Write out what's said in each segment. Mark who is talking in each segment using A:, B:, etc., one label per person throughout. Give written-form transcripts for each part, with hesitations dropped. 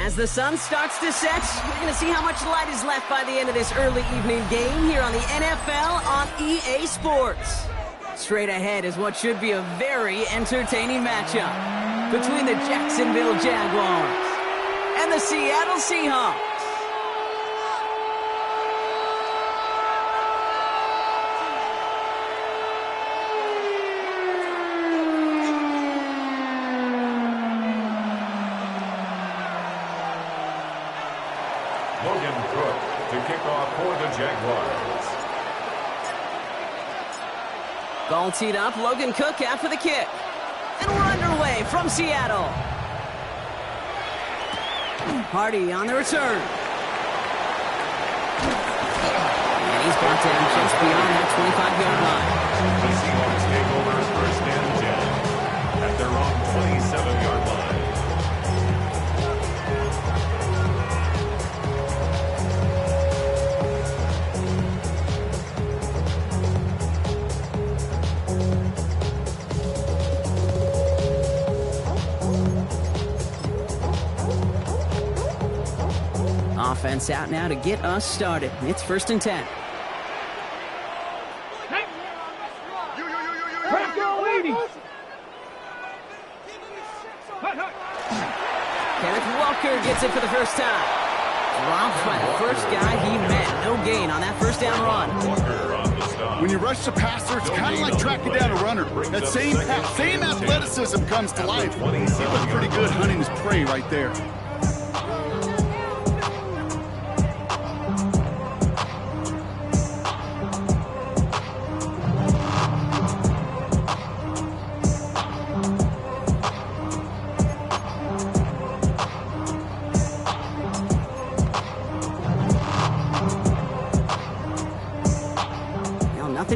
A: As the sun starts to set, we're going to see how much light is left by the end of this early evening game here on the NFL on EA Sports. Straight ahead is what should be a very entertaining matchup between the Jacksonville Jaguars and the Seattle Seahawks.
B: To kick off for the Jaguars.
A: Ball teed up, Logan Cook after the kick. And we're underway from Seattle. Hardy on the return. And he's brought down just beyond that 25-yard line.
B: The Seahawks take over first and 10 at their own 27-yard line.
A: Offense out now to get us started. It's first and 10. Kenneth Walker gets it for the first time. Dropped by the first guy he met. No gain on that first down run.
C: When you rush the passer, it's kind of like tracking down a runner. That same athleticism comes to life. He looked pretty good hunting his prey right there.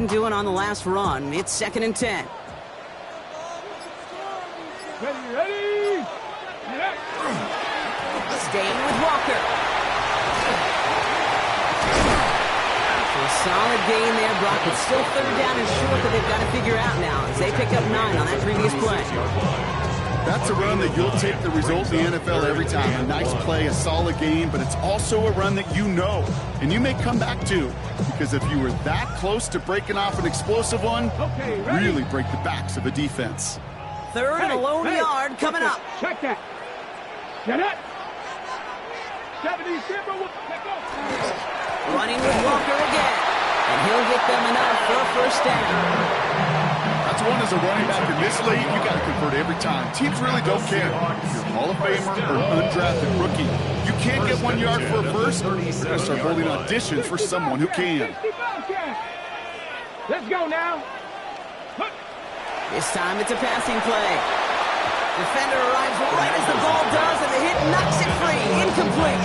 A: Doing on the last run. It's second and 10.
D: Ready.
A: Staying with Walker. So a solid gain there, Brock. It's still third down and short that they've got to figure out now as they pick up 9 on that previous play.
C: That's a run that you'll take the result in the NFL every time. A nice play, a solid game, but it's also a run that you know, and you may come back to, because if you were that close to breaking off an explosive one, really break the backs of a defense.
A: Third and a lone yard coming up.
D: Check that. Get it. 70
A: Running with Walker again, and he'll get them enough for a first down.
C: That's one as a running back in this league, you got to convert every time. Teams really don't care if you're a Hall of Famer or undrafted rookie. You can't get 1 yard for a first, we're going to start holding auditions for someone who can.
D: Let's go now.
A: This time it's a passing play. Defender arrives right as the ball does, and the hit knocks it free. Incomplete.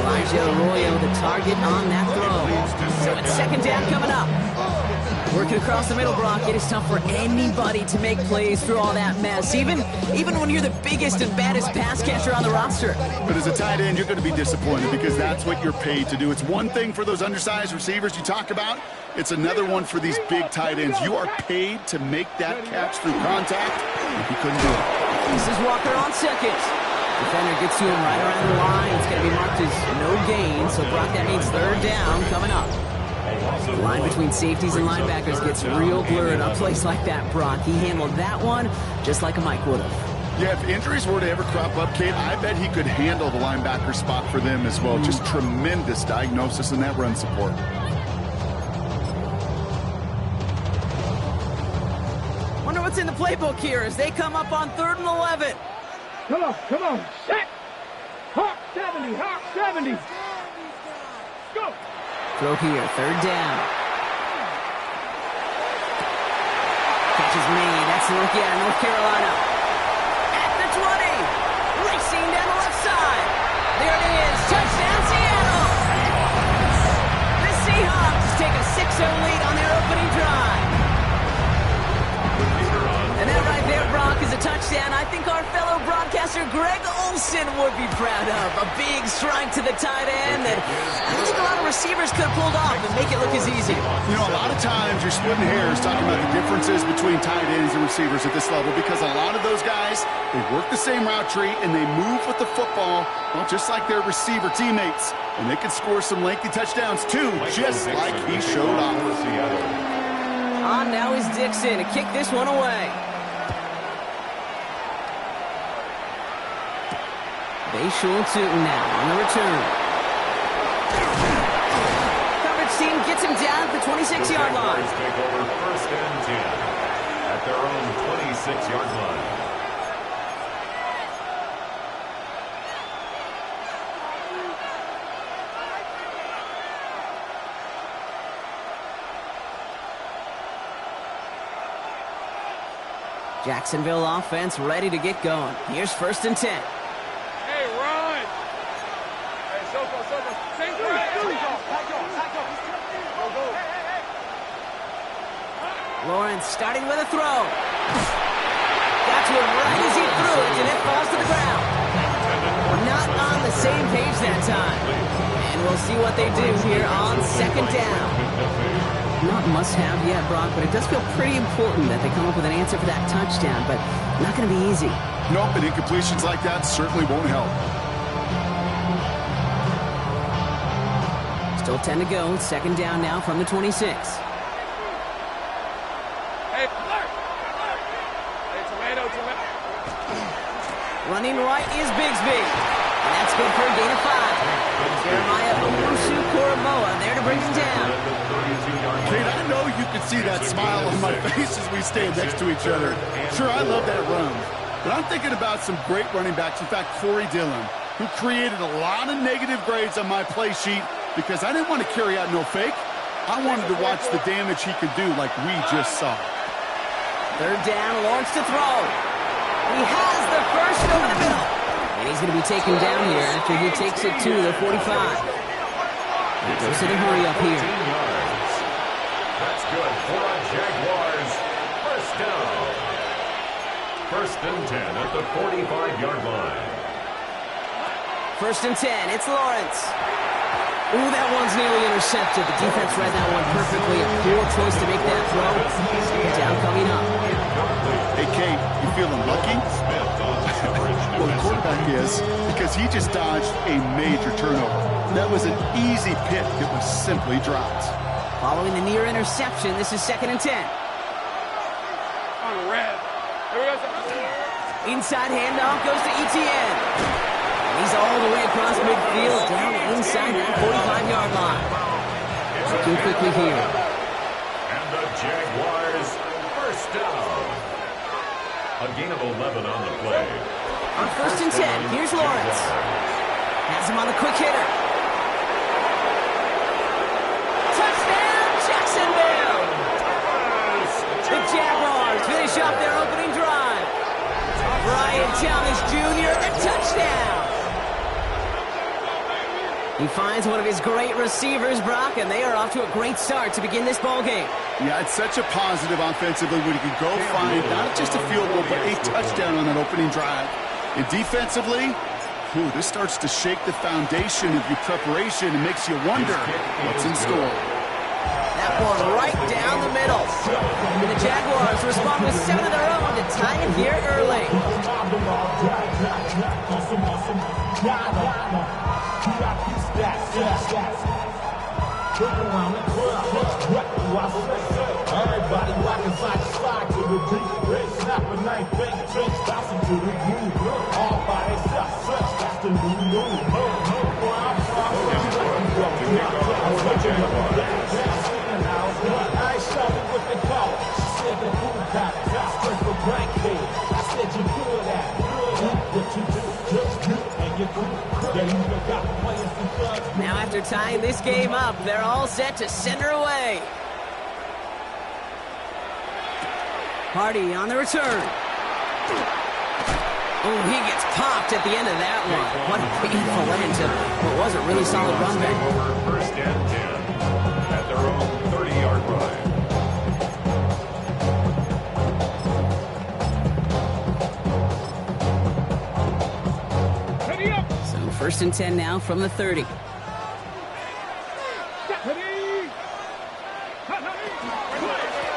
A: Elijah Arroyo, the target on that throw. So it's second down coming up. Working across the middle, Brock, it is tough for anybody to make plays through all that mess, even when you're the biggest and baddest pass catcher on the roster.
C: But as a tight end, you're going to be disappointed because that's what you're paid to do. It's one thing for those undersized receivers you talk about. It's another one for these big tight ends. You are paid to make that catch through contact, and he couldn't do it.
A: This is Walker on second. Defender gets to him right around the line. It's going to be marked as no gain, so Brock, that means third down coming up. The line between safeties and linebackers gets real blurred on plays like that, Brock. He handled that one just like a Mike would have.
C: Yeah, if injuries were to ever crop up, Kate, I bet he could handle the linebacker spot for them as well. Just tremendous diagnosis in that run support.
A: Wonder what's in the playbook here as they come up on 3rd and 11.
D: Come on. Set. Hawk 70. Go.
A: Throw here, third down. Catch is made. That's the rookie out of North Carolina. At the 20. Racing down the left side. There it is. Touchdown, Seattle. The Seahawks take a 6-0 lead on their opening drive. And that right there, Brock, is a touchdown I think our fellow broadcaster Greg Olson would be proud of. A big strike to the tight end that I don't think a lot of receivers could have pulled off and make it look as easy.
C: You know, a lot of times you're splitting hairs talking about the differences between tight ends and receivers at this level because a lot of those guys, they work the same route tree and they move with the football, well, just like their receiver teammates. And they can score some lengthy touchdowns too, just like he showed off.
A: On now is Dixon to kick this one away. Bayshul now on the return. Coverage team gets him down at the 26-yard line.
B: Take over 1st and 10 at their own 26-yard line.
A: Jacksonville offense ready to get going. Here's 1st and 10.
D: Hey, run! Hey, Soko. Take right.
A: Lawrence starting with a throw. Got to him right as he threw it, and it falls to the ground. Not on the same page that time. And we'll see what they do here on 2nd down. Not must-have yet, Brock, but it does feel pretty important that they come up with an answer for that touchdown, but not going to be easy.
C: Nope, and incompletions like that certainly won't help.
A: Still 10 to go. 2nd down now from the 26.
D: Hey, tomato.
A: Running right is Bigsby. And that's good for a gain of 5. Jeremiah Owusu-Koramoah there to bring him down.
C: Kate, I know you can see that smile on my face as we stand next to each other. Sure, I love that run. But I'm thinking about some great running backs. In fact, Corey Dillon, who created a lot of negative grades on my play sheet because I didn't want to carry out no fake. I wanted to watch the damage he could do like we just saw.
A: 3rd down, Lawrence to throw. He has the first over the middle. And he's going to be taken down here after he takes it to the 45. Goes to the hurry up here.
B: That's good for a Jaguars 1st down. 1st and 10 at the 45-yard line.
A: 1st and 10, it's Lawrence. Ooh, that one's nearly intercepted. The defense read that one perfectly. A poor choice to make that throw. Down coming up.
C: Hey, Kate, you feeling lucky? Well, the quarterback is, because he just dodged a major turnover. That was an easy pick that was simply dropped.
A: Following the near interception, this is 2nd and 10.
D: On red.
A: Inside handoff goes to Etienne. And he's all the way across midfield, down inside that 45-yard line. Looking quickly here.
B: And the Jaguars 1st down. A gain of 11 on the play.
A: On 1st and 10, here's Lawrence. Has him on the quick hitter. Touchdown, Jacksonville! The Jaguars finish up their opening drive. Brian Thomas Jr., the touchdown! He finds one of his great receivers, Brock, and they are off to a great start to begin this ball game.
C: Yeah, it's such a positive offensively when you can go find not just a field goal, but a touchdown on that opening drive. And defensively, this starts to shake the foundation of your preparation and makes you wonder what's in store.
A: That one right down the middle. And the Jaguars respond with 7 of their own to tie it here early.
E: Everybody rocking side to side to the beat. They snapping, ain't fake tricks, bouncing to the groove. All by themselves, stretch, that's the new move. Where I'm from, I ain't show me what they call it. She said the food got it. Straight for blank head. I said you good at it. What you do, just do, and you do. Yeah, you even got players and thugs.
A: Now after tying this game up, they're all set to send her away. Hardy on the return. Oh, he gets popped at the end of that one. What a painful end to what was a really solid run back.
B: Over 1st and 10 at their own 30-yard line.
A: First and 10 now from the 30.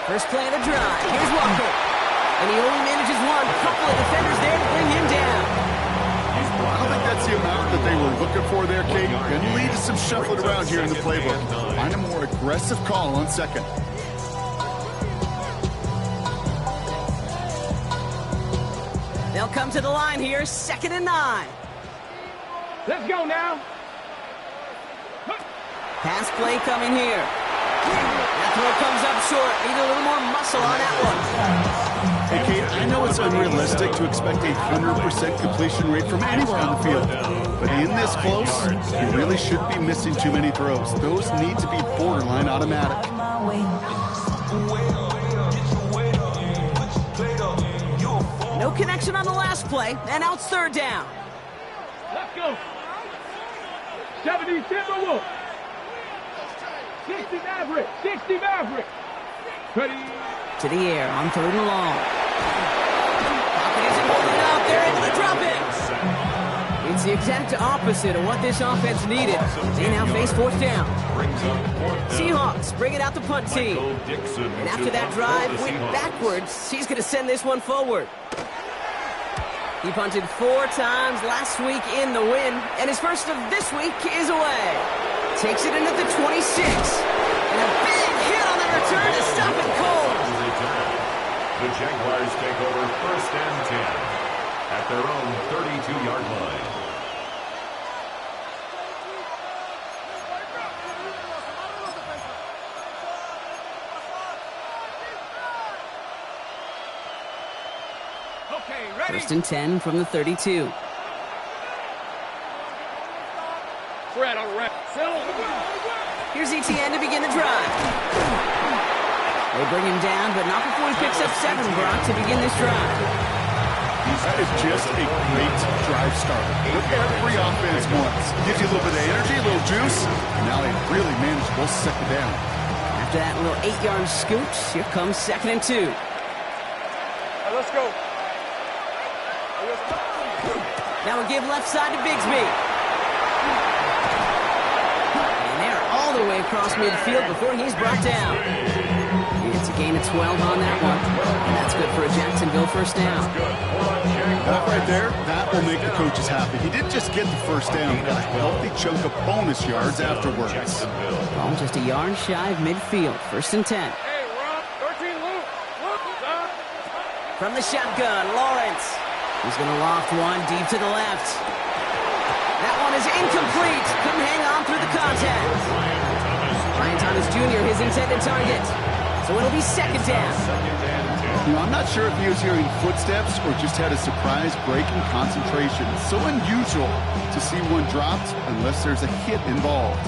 A: First play of the drive. Here's Walker. And he only manages one. Couple of defenders there to bring him down.
C: I don't think that's the amount that they were looking for there, Kate. Going to lead to some shuffling around here in the playbook. Find a more aggressive call on second.
A: They'll come to the line here, 2nd and 9.
D: Let's go now.
A: Pass play coming here. That throw comes up short. Need a little more muscle on that one.
C: Hey, Kate, I know it's unrealistic to expect a 100% completion rate from anywhere on the field. But in this close, you really shouldn't be missing too many throws. Those need to be borderline automatic.
A: No connection on the last play, and now it's 3rd down.
D: Let's go. 70 Timberwolves. 60 Maverick. 60 Maverick. Ready.
A: To the air on 3rd and long. Pocket isn't holding up. They're able to drop it. It's the exact opposite of what this offense needed. They now face 4th down. Seahawks bring it out the punt team. And after that drive went backwards, he's going to send this one forward. He punted 4 times last week in the win, and his first of this week is away. Takes it in at the 26. And a big hit on the return to stop it cold.
B: The Jaguars take over 1st and 10 at their own 32-yard line.
D: Okay, ready.
A: 1st and 10 from the 32.
D: Fred on rep.
A: Here's ETN to begin the drive. They bring him down, but not before he picks up 7, Brock, to begin this drive.
C: That is just a great drive starter. What every offense wants. Gives you a little bit of energy, a little juice, and now a really manageable 2nd down.
A: After that little 8-yard scoot, here comes 2nd and 2.
D: Let's go.
A: Now we give left side to Bigsby. And they're all the way across midfield before he's brought down. It's a gain of 12 on that one. And that's good for a Jacksonville 1st down.
C: That right there, that will make the coaches happy. He didn't just get the 1st down, he got a healthy chunk of bonus yards afterwards.
A: Ball just a yard shy of midfield. 1st and 10.
D: Hey, Rob. 13, Luke.
A: From the shotgun, Lawrence. He's going to loft one deep to the left. That one is incomplete. Couldn't hang on through the contact. Ryan Thomas Jr., his intended target. So it'll be 2nd down.
C: You know, I'm not sure if he was hearing footsteps or just had a surprise break in concentration. It's so unusual to see one dropped unless there's a hit involved.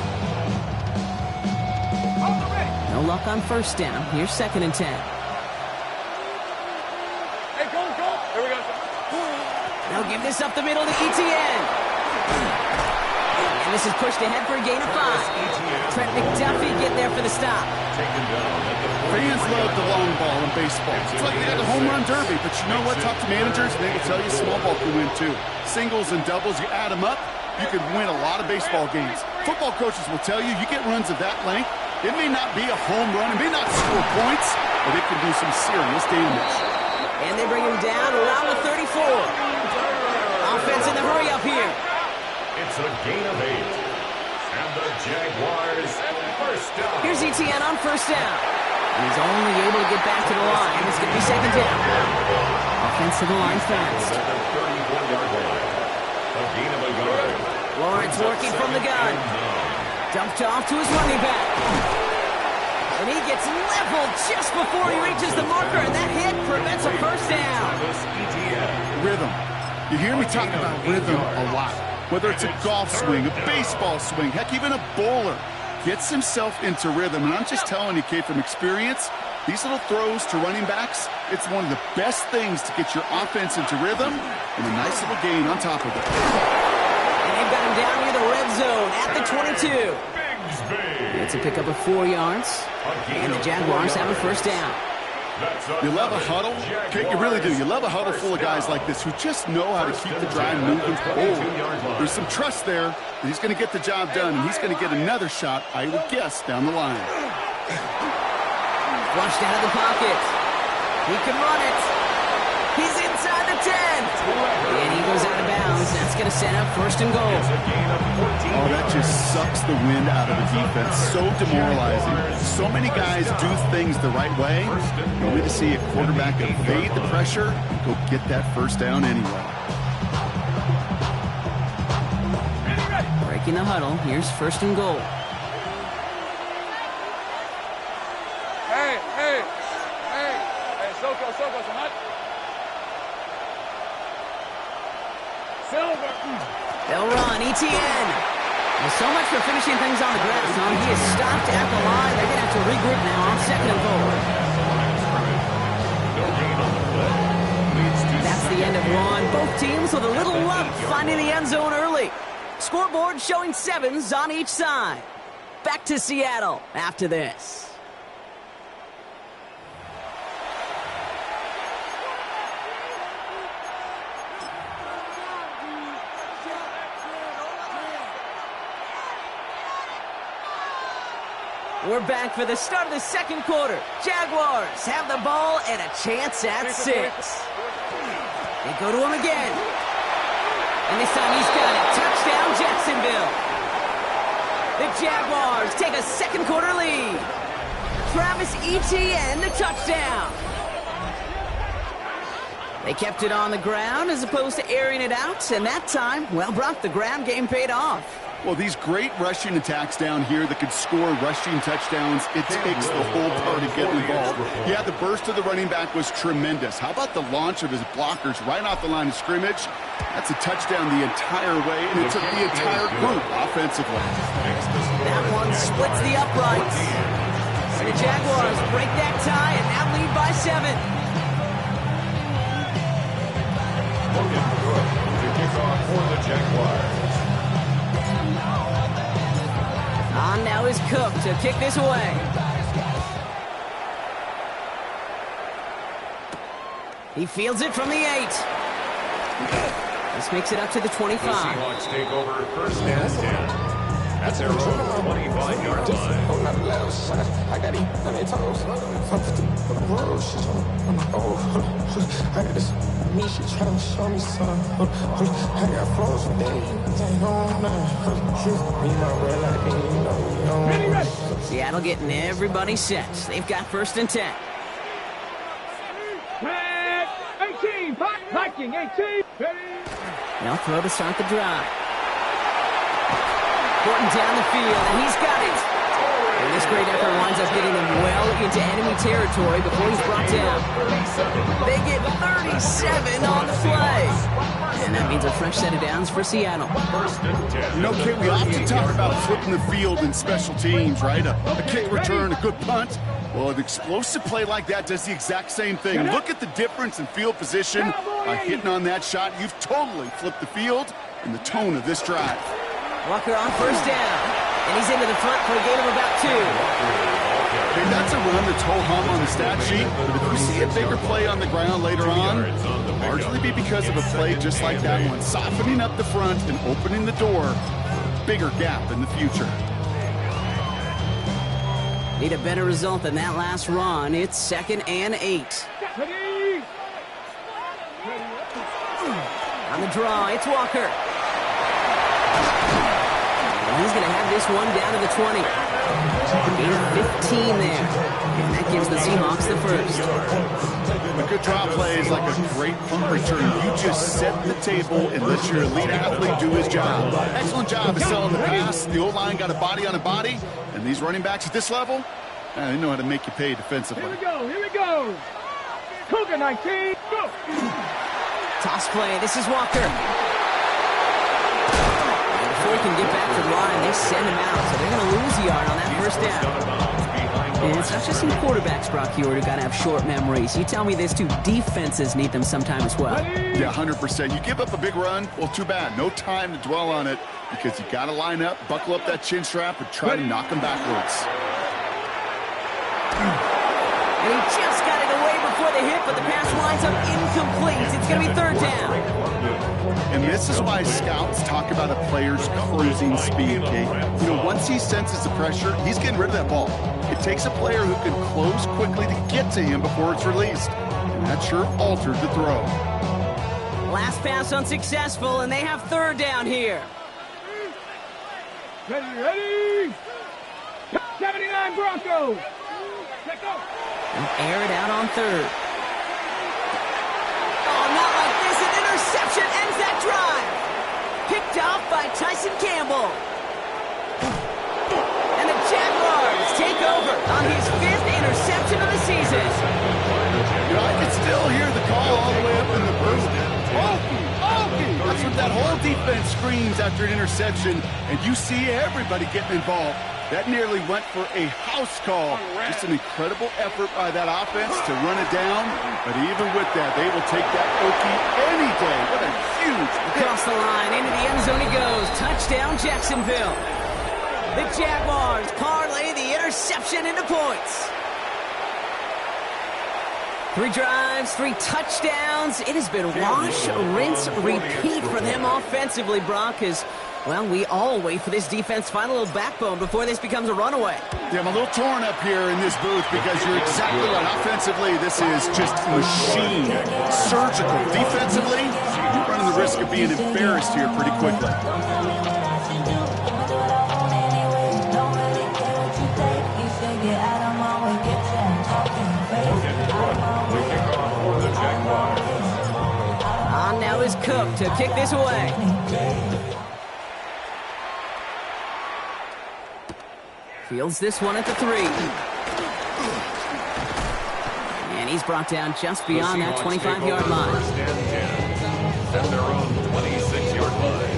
A: No luck on 1st down. Here's 2nd and 10.
D: Hey, go. Here we go.
A: They'll give this up the middle to ETN. And this is pushed ahead for a gain of 5. Trent McDuffie getting there for the stop.
C: Fans love the long ball in baseball. It's like they got the home run derby, but you know what? Talk to managers, and they will tell you small ball can win too. Singles and doubles, you add them up, you can win a lot of baseball games. Football coaches will tell you, you get runs of that length, it may not be a home run, it may not score points, but it can do some serious damage.
A: And they bring him down around the 34. Offense in the hurry up here.
B: It's a gain of 8. And the Jaguars 1st down.
A: Here's ETN on 1st down. And he's only able to get back to the line. It's going to be 2nd down. Offense to the line fast.
B: At the 34-yard line. A gain of a yard.
A: Lawrence working from the gun. Dumped off to his running back. And he gets leveled just before he reaches the marker, and that hit prevents a 1st down.
C: Rhythm. You hear me talk about rhythm a lot. Whether it's a golf swing, a baseball swing, heck, even a bowler gets himself into rhythm. And I'm just telling you, Kate, from experience, these little throws to running backs, it's one of the best things to get your offense into rhythm and a nice little gain on top of it.
A: And they've got him down near the red zone at the 22. It's a pickup of 4 yards, and the Jaguars have a 1st down.
C: You love a huddle? Okay, you really do. You love a huddle full of guys like this who just know how to keep the drive moving forward. There's some trust there that he's going to get the job done, and he's going to get another shot, I would guess, down the line.
A: Flushed out of the pocket. He can run it. He's inside the 10. And he goes out of bounds. That's going to set up first and goal.
C: Oh, that just sucks the wind out of the defense. So demoralizing. So many guys do things the right way, only to see a quarterback evade the pressure and go get that first down anyway.
A: Breaking the huddle. Here's first and goal.
D: Hey, Soko, so much. Silver.
A: They'll run. ETN. Well, so much for finishing things on the ground, son. He is stopped at the line. They're going to have to regroup now on second and goal. That's the end of one. Both teams with a little luck finding the end zone early. Scoreboard showing 7s on each side. Back to Seattle after this. We're back for the start of the second quarter. Jaguars have the ball and a chance at 6. They go to him again. And this time he's got it. Touchdown, Jacksonville. The Jaguars take a second quarter lead. Travis Etienne, the touchdown. They kept it on the ground as opposed to airing it out. And that time, well, Brock, the ground game paid off.
C: Well, these great rushing attacks down here that could score rushing touchdowns, it takes the whole party to get involved. Yeah, the burst of the running back was tremendous. How about the launch of his blockers right off the line of scrimmage? That's a touchdown the entire way, and it took the entire group offensively.
A: That one splits the uprights. The Jaguars break that tie and now lead by 7.
B: Looking good to kick off for the Jaguars.
A: On now is Cook to kick this away. He fields it from the 8. This makes it up to the 25.
B: The Seahawks take over first and 10. At their own 25-yard line.
F: I got eat on their toes. I got this me, she trying to show me something. I got flows from day. Ain't on nothing. Me, my red light, ain't no.
A: Seattle getting everybody set. They've got first and 10.
D: 18, Viking, 18.
A: They'll throw to start the drive. Horton down the field, and he's got it. And this great effort winds up getting them well into enemy territory before he's brought down. They get 37 on the play. And that means a fresh set of downs for Seattle.
C: You know, Kate, we often talk about flipping the field in special teams, right? A kick return, a good punt. Well, an explosive play like that does the exact same thing. Look at the difference in field position. By hitting on that shot, you've totally flipped the field and the tone of this drive.
A: Walker on first down. And he's into the front for a gain of about 2.
C: Okay, that's a run that's ho-hum on the stat sheet, but if we see a bigger play on the ground later on, it'll largely be because of a play just like that one, softening up the front and opening the door, bigger gap in the future.
A: Need a better result than that last run. It's 2nd and 8. On the draw, it's Walker. He's going to have this one down to the 20. Gain of 15 there. And that gives the Seahawks the first.
C: A good draw play is like a great punt return. You just set the table and let your elite athlete do his job. Excellent job of selling the pass. The O-line got a body on a body. And these running backs at this level, they know how to make you pay defensively.
D: Here we go. Cougar 19, go.
A: Toss play. This is Walker. Before he can get back to the line, they send him out. So they're going to lose a yard on that first down. And it's not just some quarterbacks, Brock Hewitt, who got to have short memories. You tell me this too. Defenses need them sometime as well.
C: Yeah, 100%. You give up a big run, well, too bad. No time to dwell on it because you got to line up, buckle up that chin strap, and try to knock them backwards.
A: And he just got it away winds up incomplete. It's going to be third down.
C: And this is why scouts talk about a player's cruising speed, Kate. You know, once he senses the pressure, he's getting rid of that ball. It takes a player who can close quickly to get to him before it's released. And that sure altered the throw.
A: Last pass unsuccessful, and they have third down here.
D: Ready? 79 Broncos. Let's go.
A: And air it out on third. Oh, not like this. An interception ends that drive. Picked off by Tyson Campbell. And the Jaguars take over on his 5th interception of the season.
C: You know, I can still hear the call all the way up in the booth. Okey! That's what that whole defense screams after an interception, and you see everybody getting involved. That nearly went for a house call. Just an incredible effort by that offense to run it down, but even with that, they will take that Okey any day. What a huge hit.
A: Across the line, into the end zone he goes. Touchdown, Jacksonville. The Jaguars parlay the interception into points. 3 drives, 3 touchdowns. It has been wash, rinse, repeat for them offensively, Brock, as, well, we all wait for this defense to find a little backbone before this becomes a runaway.
C: Yeah, I'm a little torn up here in this booth because you're exactly right. Offensively, this is just machine, surgical. Defensively, you're running the risk of being embarrassed here pretty quickly.
A: On now is Cook to kick this away. Fields this one at the 3. And he's brought down just beyond that 25-yard line.
B: First and 10 at their own 26-yard line.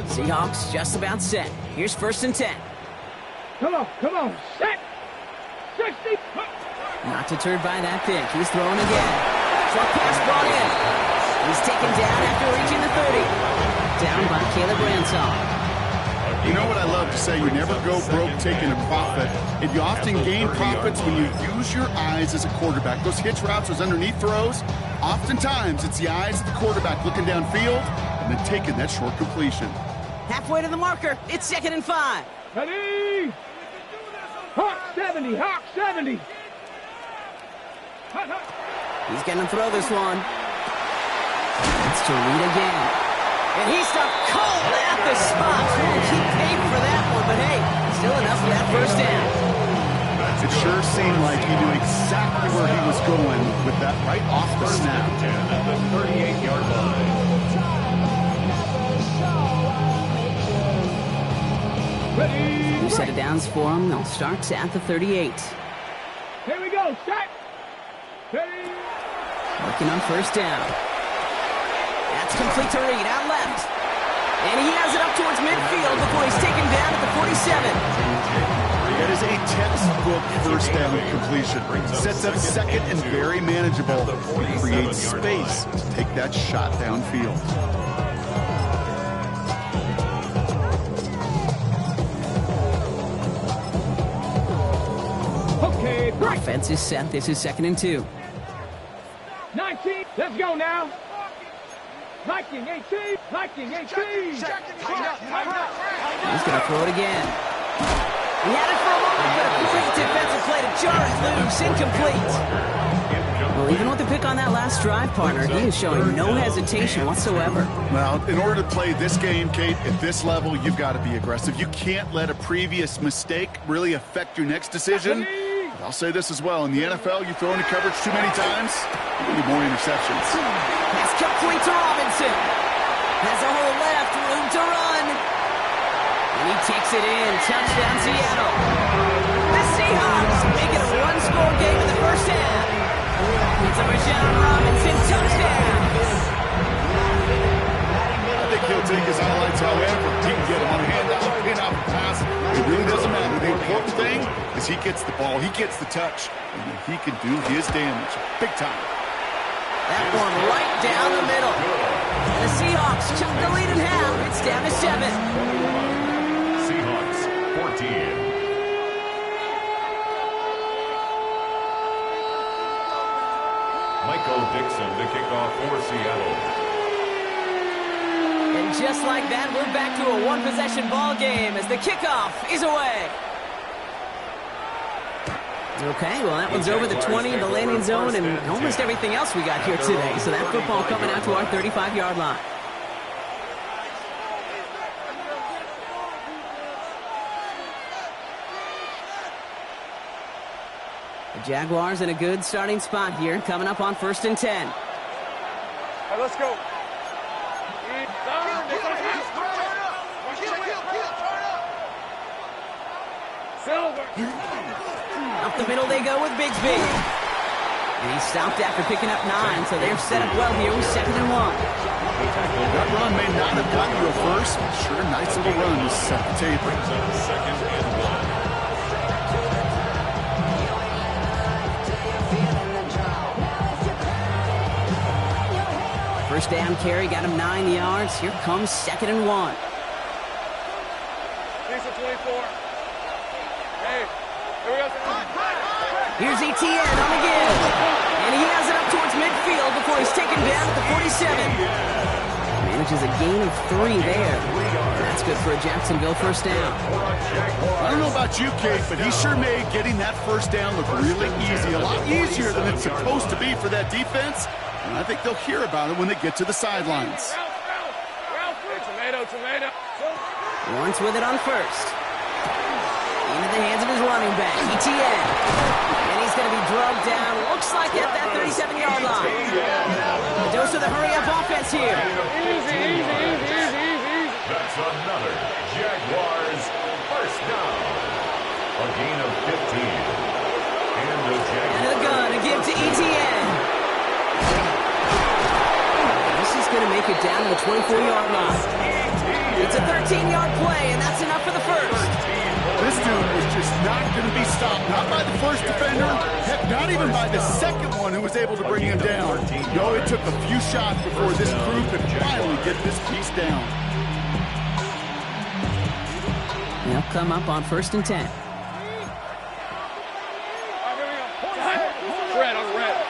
A: Seahawks just about set. Here's 1st and 10.
D: Come on. Set. 60.
A: Not deterred by that pick. He's throwing again. Short pass brought in. He's taken down after reaching the 30. Down by Caleb Ransall.
C: You know what I love to say? You never go broke taking a profit. And you often gain profits when you use your eyes as a quarterback. Those hitch routes, those underneath throws, oftentimes it's the eyes of the quarterback looking downfield and then taking that short completion.
A: Halfway to the marker. It's 2nd and 5.
D: Ready? Hawk 70.
A: He's going to throw this one. It's to Reed again. And he stopped cold at the spot. We'll keep paying for that one, but hey, still enough for that 1st down.
C: It sure seemed like he knew exactly where he was going with that right off the snap.
B: 10 at the 38-yard line.
D: Ready?
A: 2 set of downs for him. They'll start at the 38.
D: Here we go. Set. Ready?
A: Working on 1st down. That's complete to Reed, out left. And he has it up towards midfield before he's taken down at the 47.
C: That is a textbook 1st down completion. Sets up 2nd and very manageable. Creates space to take that shot downfield.
D: Okay, break.
A: Offense is set. This is 2nd and 2.
D: 19. Let's go now. Viking 18.
A: He's going to throw it again. He had it for a moment, but a great defensive play to jar it loose. Incomplete. Well, even with the pick on that last drive, partner, he is showing no hesitation whatsoever.
C: Well, in order to play this game, Kate, at this level, you've got to be aggressive. You can't let a previous mistake really affect your next decision. I'll say this as well. In the NFL, you throw into coverage too many times, you need more interceptions.
A: Pass complete to Robinson. Has a hole left, room to run. And he takes it in. Touchdown, Seattle. The Seahawks make it a 1-score game in the 1st half. It's a Rashawn Robinson touchdown.
C: I think he'll take his highlights however. He can get him on a handout, pin out, pass. It really doesn't matter. The important thing is he gets the ball, he gets the touch, and he can do his damage big time.
A: That one right down the middle. And the Seahawks chuck the lead in half. It's down to 7.
B: Seahawks Jackson to kick off for Seattle.
A: And just like that, we're back to a one-possession ball game as the kickoff is away. Okay, well, that one's over the 20, the landing zone, and almost everything else we got here today. So that football coming out to our 35-yard line. The Jaguars in a good starting spot here, coming up on 1st and 10.
D: All right, let's go.
A: Up the middle they go with Bigsby. And he stopped after picking up 9, so they're set up well here with 2nd and 1.
C: That run may not have gotten you a first, but sure, nice little run to set the table.
B: Brings up 2nd and 1.
A: First down carry, got him 9 yards. Here comes 2nd and 1.
D: Piece of 24. Hey, here we go.
A: Here's Etienne on the give. And he has it up towards midfield before he's taken down at the 47. Manages a gain of 3 there. That's good for a Jacksonville first down.
C: I don't know about you, Kate, but he sure made getting that first down look really easy. A lot easier than it's supposed to be for that defense. And I think they'll hear about it when they get to the sidelines.
D: Hey, tomato.
A: Lawrence with it on first. Into the hands of his running back, Etienne. And he's going to be drugged down, looks like at that 37-yard line. A dose of the hurry-up offense here.
D: Easy.
B: That's another Jaguars first down. A gain of 15. And the Jaguars.
A: And the gun to give to Etienne. This is going to make it down to the 24-yard line. It's a 13-yard play, and that's enough for the first.
C: This dude was just not going to be stopped, not by the first defender, heck, not even by the second one who was able to bring him down. No, it took a few shots before this crew could finally get this piece down.
A: They'll come up on 1st and 10.
D: Red on red.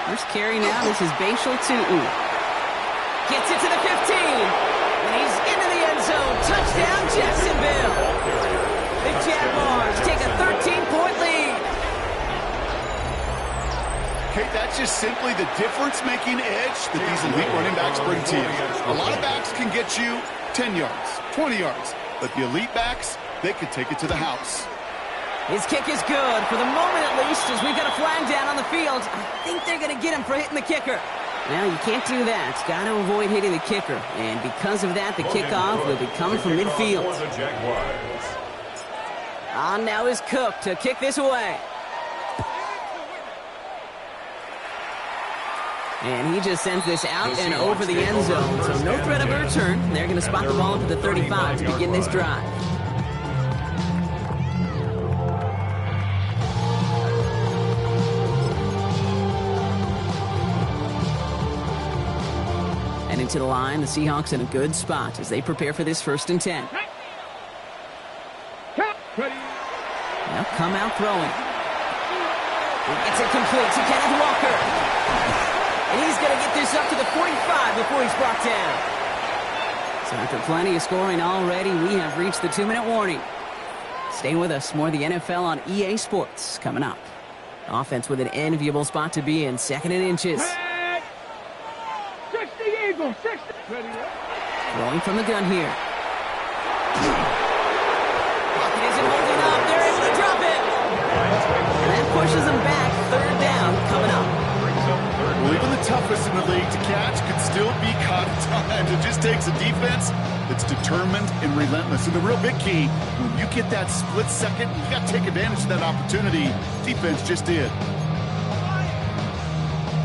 A: First carry now, this is Bashal Tutu. Gets it to the 15. And he's into the end zone. Touchdown, Jacksonville. The Jaguars take a 13-point lead.
C: Kate, that's just simply the difference-making edge that these elite running backs bring to you. A lot of backs can get you 10 yards, 20 yards, but the elite backs, they can take it to the house.
A: His kick is good, for the moment at least, as we've got a flag down on the field. I think they're going to get him for hitting the kicker. Now, you can't do that. Got to avoid hitting the kicker. And because of that, the kickoff will be coming from midfield. On now is Cook to kick this away. And he just sends this out and over the end zone. So no threat of a return. They're going to spot the ball up at the 35 to begin this drive. And into the line, the Seahawks in a good spot as they prepare for this 1st and 10. Now come out throwing. It's it complete to Kenneth Walker. And he's going to get this up to the 45 before he's brought down. So after plenty of scoring already, we have reached the 2-minute warning. Stay with us. More of the NFL on EA Sports coming up. Offense with an enviable spot to be in, 2nd and inches.
D: 60 Eagles, 60.
A: Throwing from the gun here. Pocket isn't holding up. They're able to drop it. And that pushes them back. 3rd down coming up.
C: Well, even the toughest in the league to catch could still be caught at times. It just takes a defense that's determined and relentless. And the real big key, when you get that split second, you got to take advantage of that opportunity. Defense just did.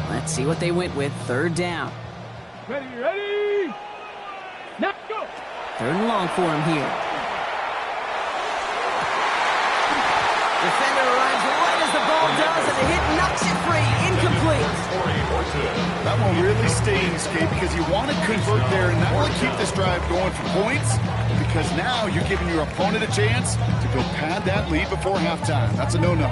A: Let's see what they went with. 3rd down.
D: Ready. Now go.
A: 3rd and long for him here. Defender arrives right as the ball does, and the hit knocks it free. Incomplete.
C: That one really stings, Kate, because you want to convert there and not only keep this drive going for points, because now you're giving your opponent a chance to go pad that lead before halftime. That's a no-no.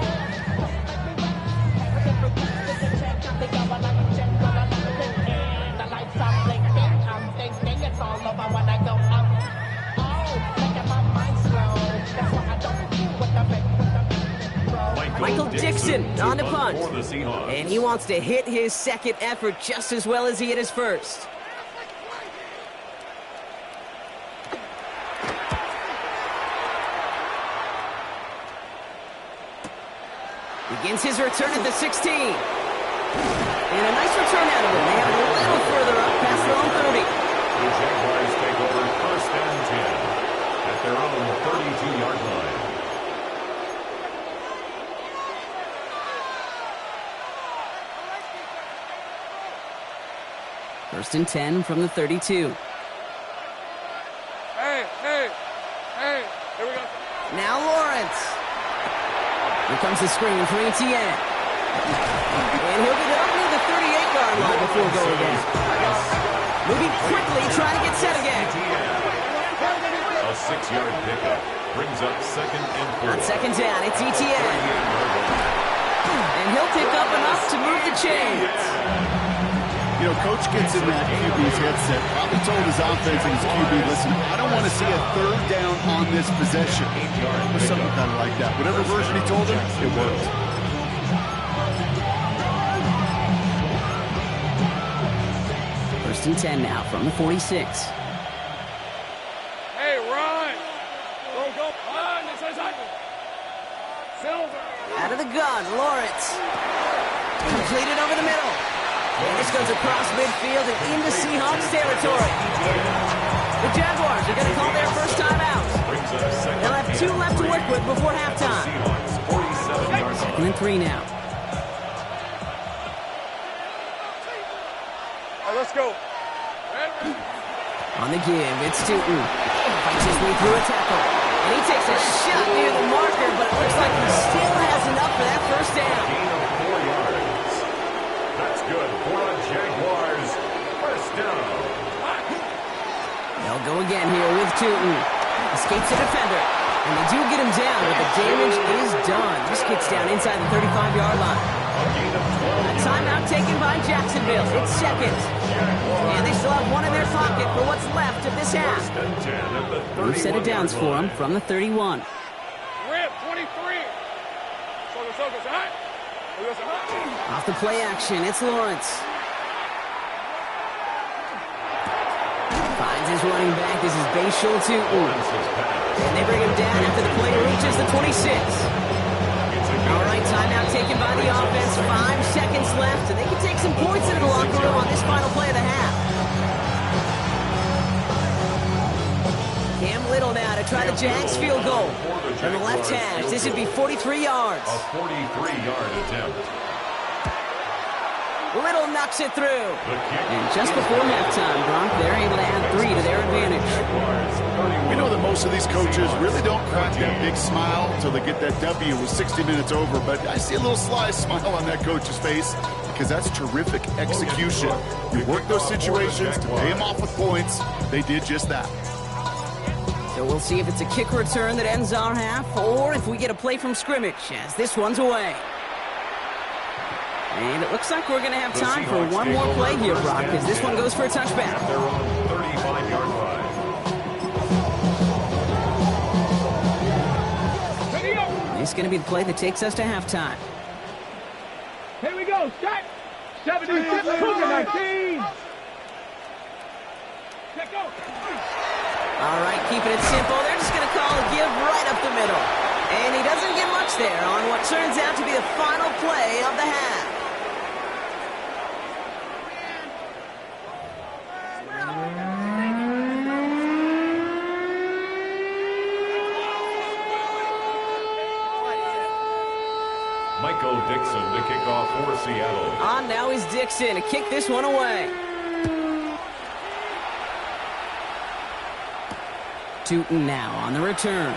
A: Michael Dixon on the punt. And he wants to hit his second effort just as well as he hit his first. Begins his return at the 16. And a nice return out of him. They have a little further up past their own 30.
B: The Jaguars take over 1st and 10 at their own 32-yard line.
A: First and 10 from the 32.
D: Hey, here we go.
A: Now Lawrence. Here comes the screen for ETN. And he'll get up near the 38-yard line before going again. Moving quickly, trying to get set again.
B: A 6-yard pickup brings up 2nd and 4.
A: On second down, it's ETN. And he'll pick up enough to move the chains.
C: You know, Coach gets in that QB's headset, probably told his offense and his QB, listen, I don't want to see a 3rd down on this possession. Or something kind of like that. Whatever version he told him, it worked.
A: First and 10 now from the 46.
D: Hey, run! Go, run! Silver!
A: Out of the gun, Lawrence. Completed over the middle. And this goes across midfield and into Seahawks territory. The Jaguars are going to call their first timeout. They'll have 2 left to work with before halftime. 2nd and 3 now.
D: All right, let's go.
A: On the give, it's Tootin. Fights his way through a tackle. And he takes a shot near the marker, but it looks like he still has enough for that first down.
B: Gain of 4 yards. That's good for the Jaguars. 1st down.
A: They'll go again here with Tootin. Escapes the defender. And they do get him down, but the damage is done. This kid's down inside the 35-yard line. A timeout taken by Jacksonville. It's 2nd. And they still have 1 in their pocket for what's left of this half. New set of downs for them from the 31.
D: Rip, 23.
A: Off the play action, it's Lawrence. Finds his running back. This is Bayshul Tootin. And they bring him down after the play reaches the 26. All right, timeout taken by the offense. 5 seconds left, and they can take some points into the locker room on this final play of the half. Cam Little now to try the Jags field goal. From the left hash, this would be 43 yards.
B: A 43-yard attempt.
A: Little knocks it through. And just before halftime, Gronk, they're able to add 3 to their advantage.
C: We know that most of these coaches really don't crack that big smile until they get that W with 60 minutes over, but I see a little sly smile on that coach's face because that's terrific execution. You work those situations to pay them off with points. They did just that.
A: So we'll see if it's a kick return that ends our half or if we get a play from scrimmage as this one's away. And it looks like we're going to have time for one more play here, Brock, because this one goes for a touchback.
B: Their own 35-yard line.
A: This is going to be the play that takes us to halftime.
D: Here we go, set. 76, Cougar 19. Check out.
A: All right, keeping it simple. They're just going to call a give right up the middle. And he doesn't get much there on what turns out to be the final play of the half.
B: Michael Dixon to kick off for Seattle.
A: On now is Dixon to kick this one away. Tootin now on the return.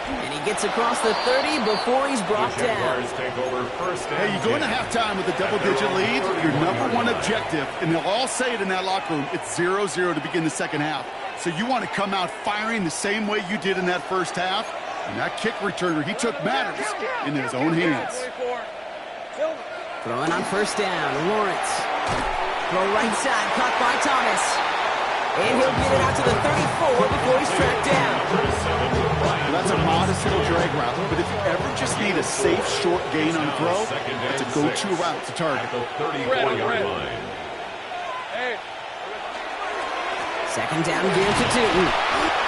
A: And he gets across the 30 before he's brought down.
B: Jaguars take over first and
C: Hey, you go into halftime with a double-digit lead, your number one objective, and they'll all say it in that locker room, it's 0-0 to begin the second half. So you want to come out firing the same way you did in that first half. And that kick returner, he took matters in his own hands.
A: Throwing on first down, Lawrence. Throw right side, caught by Thomas. And he'll get it out to the 34 before he's tracked down.
C: Well, that's a modest little drag route, but if you ever just need a safe, short gain on throw, that's a go-to route to target.
B: The 34-yard line.
A: Second down, give to Tootin.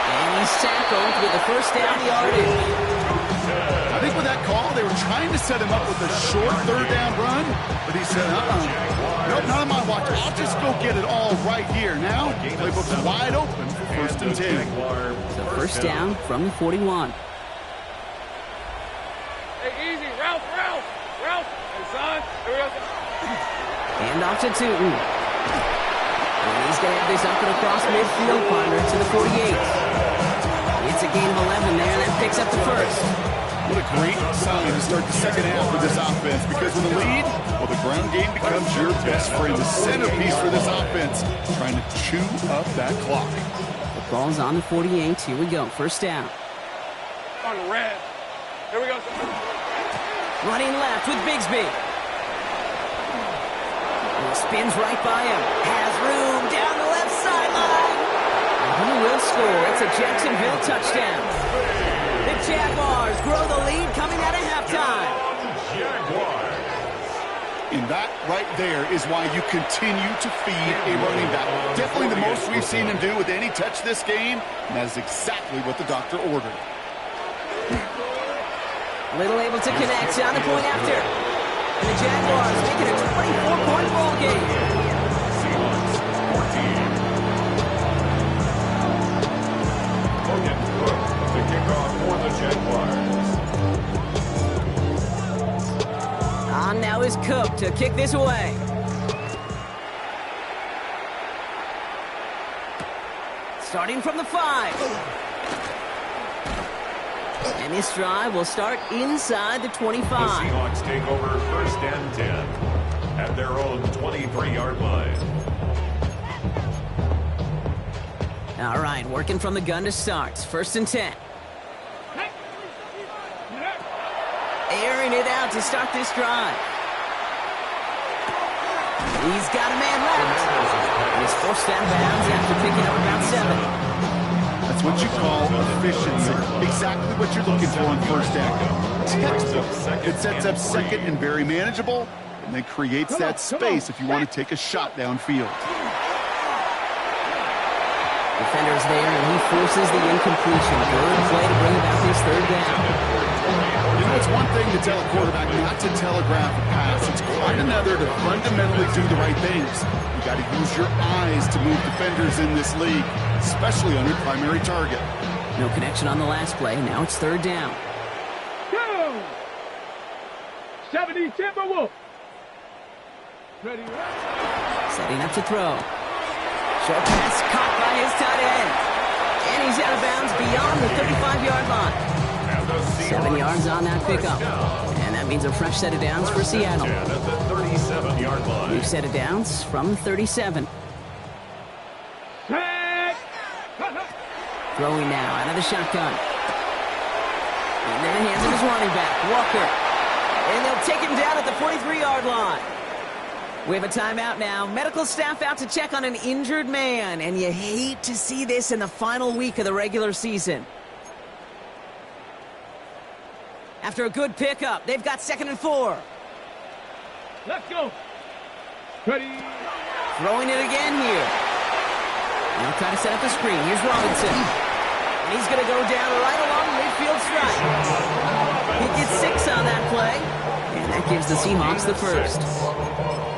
A: And he's tackled with the first down yardage.
C: I think with that call, they were trying to set him up with a short third down run, but he said, nope, not on my watch. I'll just go get it all right here. Now, playbook's wide open for first and 10.
A: So first down from the 41.
D: Hey, easy. Ralph. Hey, son. Here we go.
A: Hand off to Tootin. And he's going to have this up and across midfield, partner, to the 48. It's a gain of 11 there, and that picks up the first.
C: What a great sign to start the second half with this offense, because with the lead, well, the ground game becomes your best friend, the centerpiece for this offense, trying to chew up that clock.
A: The ball's on the 48. Here we go. First down.
D: On the red. Here we go.
A: Running left with Bigsby. Spins right by him. Has room down the left sideline. And he will score. It's a Jacksonville touchdown. The Jaguars grow the lead coming out of halftime.
B: Jaguars.
C: And that right there is why you continue to feed a running back. Definitely the most we've seen him do with any touch this game, and that is exactly what the doctor ordered.
A: Little able to connect on the point after. And the Jaguars make it a 24-point ball game.
B: Seahawks 14. Logan Cook, the kickoff for the Jaguars.
A: On now is Cook to kick this away. Starting from the 5. And this drive will start inside the 25.
B: The Seahawks take over first and 10 at their own 23-yard line.
A: All right, working from the gun to start. First and 10. Airing it out to start this drive. He's got a man left. And he's forced out of bounds after picking up about 7.
C: That's what you call efficiency. Exactly what you're looking for on first down. Textbook. It sets up second and very manageable, and then creates that space if you want to take a shot downfield.
A: Defender's there, and he forces the incompletion. Good play to bring about this third down.
C: You know, it's one thing to tell a quarterback not to telegraph a pass. It's quite another to fundamentally do the right things. You got to use your eyes to move defenders in this league, especially on your primary target.
A: No connection on the last play. Now it's third down.
D: Go! 70 Timberwolves. Ready?
A: Setting up to throw. Short pass caught by his tight end. And he's out of bounds beyond the 35-yard line. 7 yards on that pickup. And that means a fresh set of downs for Seattle.
B: At the 37-yard line.
A: New set of downs from 37. Throwing now out of the shotgun. Into the hands of his running back, Walker. And they'll take him down at the 43-yard line. We have a timeout now. Medical staff out to check on an injured man. And you hate to see this in the final week of the regular season. After a good pickup, they've got 2nd and 4.
D: Let's go. Ready?
A: Throwing it again here. Now trying to set up the screen. Here's Robinson. And he's going to go down right along midfield strike. He gets 6 on that play. And that gives the Seahawks the first.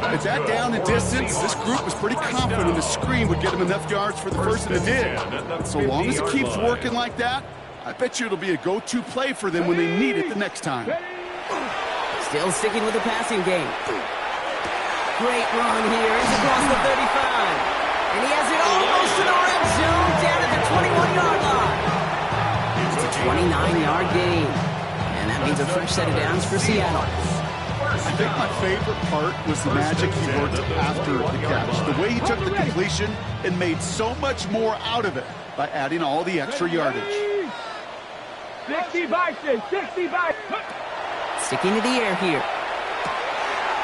C: At that down and distance, this group was pretty confident the screen would get them enough yards for the first, and it did. So long as it keeps working like that, I bet you it'll be a go-to play for them when they need it the next time.
A: Still sticking with the passing game. Great run here. He's across the 35. And he has it almost to the red zone down at the 21-yard line.
C: It's a
A: 29-yard gain. And that means a fresh set of downs for Seattle.
C: I think my favorite part was the magic he worked after the catch. The way he took the completion and made so much more out of it by adding all the extra yardage.
D: 60 by 60 by.
A: Sticking to the air here.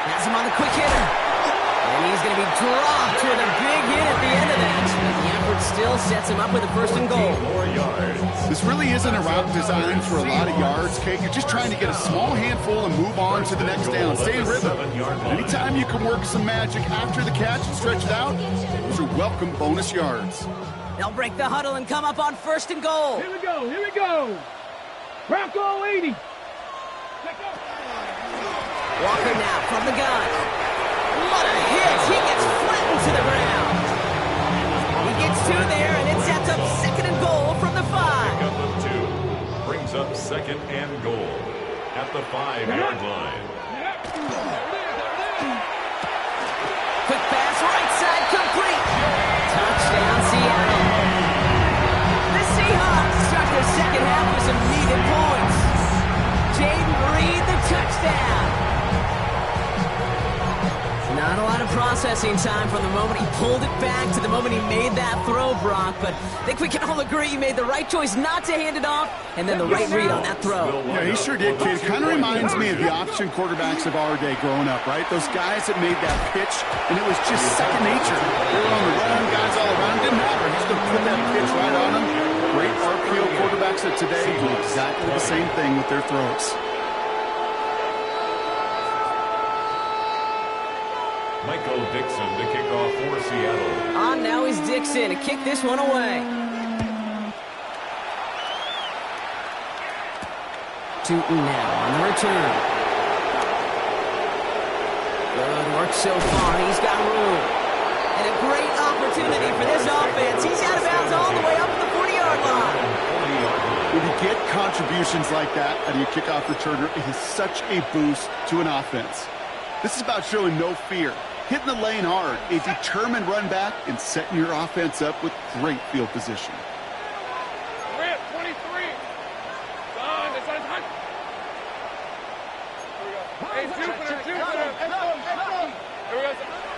A: Has him on the quick hitter. And he's going to be dropped with a big hit at the end of that. But the effort still sets him up with a 1st and goal.
B: 4 yards.
C: This really isn't a route designed for a lot of yards, Kate. You're just trying to get a small handful and move on to the next down. Stay in rhythm. Anytime you can work some magic after the catch and stretch it out, those are welcome bonus yards.
A: They'll break the huddle and come up on 1st and goal.
D: Here we go, here we go. Bronco 80.
A: Walker now from the gun. What a hit! He gets flattened to the ground. He gets 2 there, and it sets up 2nd and goal from the 5.
B: Pickup of 2 brings up 2nd and goal at the 5-yard line.
A: Quick pass, right side, complete. Touchdown, Seattle. The Seahawks start their 2nd half with some needed points. Jaden Reed, the touchdown. Not a lot of processing time from the moment he pulled it back to the moment he made that throw, Brock. But I think we can all agree he made the right choice not to hand it off, and then the right read on that throw.
C: Yeah, he sure did, kid. Kind of reminds me of the option quarterbacks of our day growing up, right? Those guys that made that pitch, and it was just second nature. They were on the run, guys all around. Didn't matter. He's going to put that pitch right on them. Great RPO quarterbacks of today do exactly the same thing with their throws.
B: Michael Dixon to kick off for Seattle.
A: On now is Dixon to kick this one away. Tootin now on the return. Good work so far. He's got room. And a great opportunity for this offense. He's out of bounds all the way up to the 40-yard line.
C: When you get contributions like that out of your kickoff returner, it is such a boost to an offense. This is about showing no fear, hitting the lane hard, a determined run back, and setting your offense up with great field position.
D: Rip, 23. Son, it's on time. Hey, Jupiter. Here we go.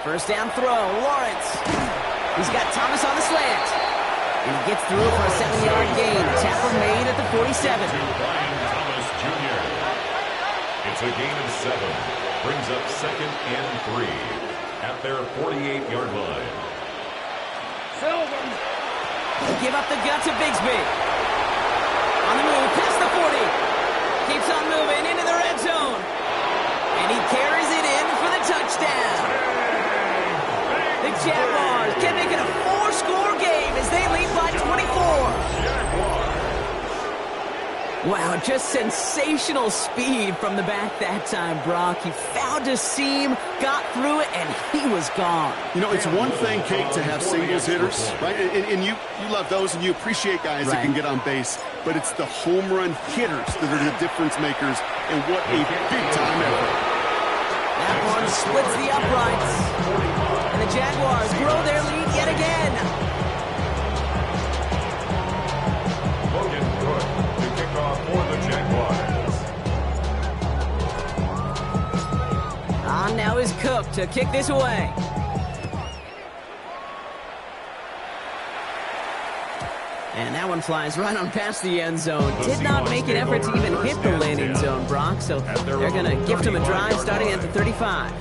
A: 1st down throw, Lawrence. He's got Thomas on the slant. And he gets through for a 7-yard gain. Tackle made at the 47.
B: Brian Thomas Jr. It's a gain of 7. Brings up 2nd and 3 at their 48-yard line.
D: Silver.
A: Give up the gut to Bigsby. On the move, past the 40. Keeps on moving into the red zone. And he carries it in for the touchdown. The Jaguars can make it a 4-score game as they lead by 24. Wow, just sensational speed from the back that time, Brock. He found a seam, got through it, and he was gone.
C: You know, it's one thing, Kate, to have singles hitters, right? And you love those, and you appreciate guys that can get on base. But it's the home run hitters that are the difference makers, and what a big-time effort.
A: That one splits the uprights. And the Jaguars grow their lead yet again.
B: Logan Cook to kick off for the Jaguars.
A: On now is Cook to kick this away. And that one flies right on past the end zone. Did not make an effort to even hit the landing zone, Brock. So they're going to gift him a drive starting at the 35.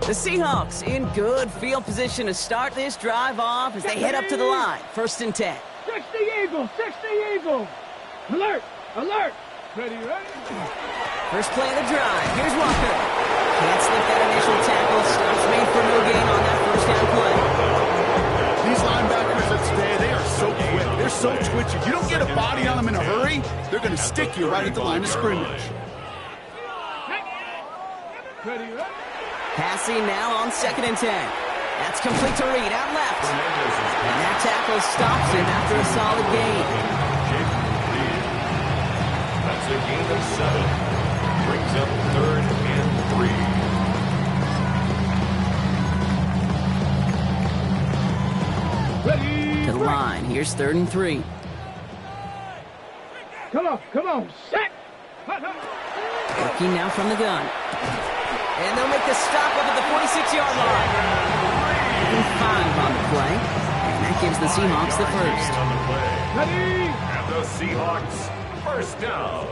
A: The Seahawks in good field position to start this drive off as they head up to the line. 1st and 10.
D: 60 Eagles, 60 Eagles. Alert, alert. Ready.
A: First play of the drive. Here's Walker. Can't slip that initial tackle. Stops made for no gain on that 1st down play.
C: These linebackers of today, they are so quick. They're so twitchy. You don't get a body on them in a hurry, they're going to stick you right at the line of scrimmage.
D: Ready.
A: Passing now on 2nd and 10. That's complete to Reed out left. And that tackle stops him after a solid gain.
B: That's a gain of 7. Brings up 3rd and
A: To the line. Here's 3rd and 3.
D: Come on, set.
A: Working now from the gun. And they'll make the stop up at the 46-yard line. 5 on the play. And that gives the Seahawks the first.
D: Ready.
B: And the Seahawks, first down.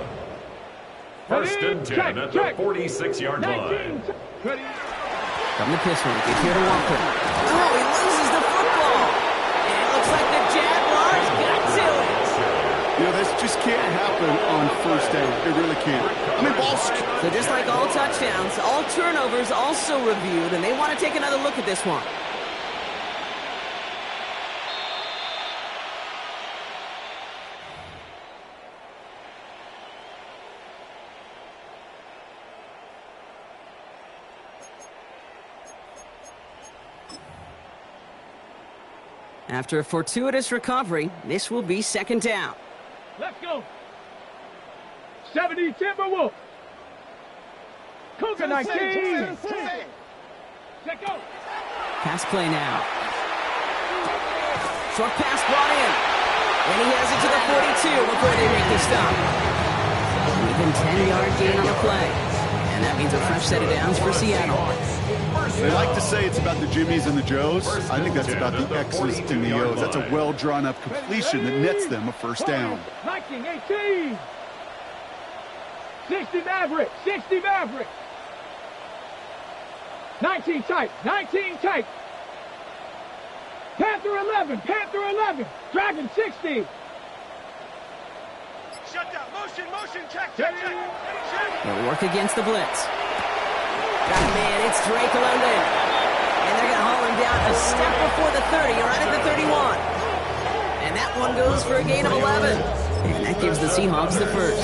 B: First and 10 at the 46-yard line.
D: Ready.
A: From the pistol, it's here to Walker. Oh, he loses the football. And it looks like the Jaguars got to it.
C: You know, this just can't happen on first down. It really can't. I mean, balls.
A: So just like all touchdowns, all turnovers also reviewed, and they want to take another look at this one. After a fortuitous recovery, this will be 2nd down.
D: Let's go. 70 Timberwolf. Cougar 19. Let go.
A: Pass play now. Short pass brought in. And he has it to the 42 before they make the stop. Even 10-yard gain on the play. And that means a fresh set of downs for Seattle.
C: They like to say it's about the Jimmies and the Joes. I think that's about the X's and the O's. That's a well-drawn-up completion that nets them a first down.
D: 19-18. 60 Maverick. 60 Maverick. 19 tight. 19 tight. Panther 11. Panther 11. Dragon 60.
G: Shut down. Motion. Check.
A: They'll work against the blitz. Got a man, it's Drake London. And they're going to haul him down a step before the 30, right at the 31. And that one goes for a gain of 11. And that gives the Seahawks the first.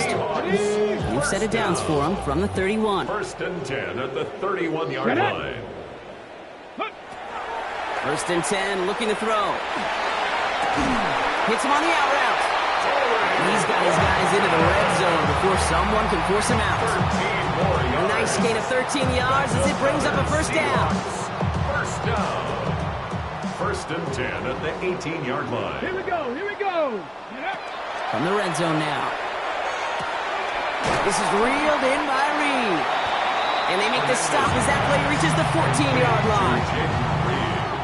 A: New set of downs for them from the 31.
B: First and 10 at the 31-yard line.
A: First and 10, looking to throw. Hits him on the out route. He's got his guys into the red zone before someone can force him out. A nice gain of 13 yards as it brings up a first down.
B: First down. First and 10 at the 18-yard line.
D: Here we go.
A: From the red zone now. This is reeled in by Reed. And they make the stop as that play reaches the 14-yard line.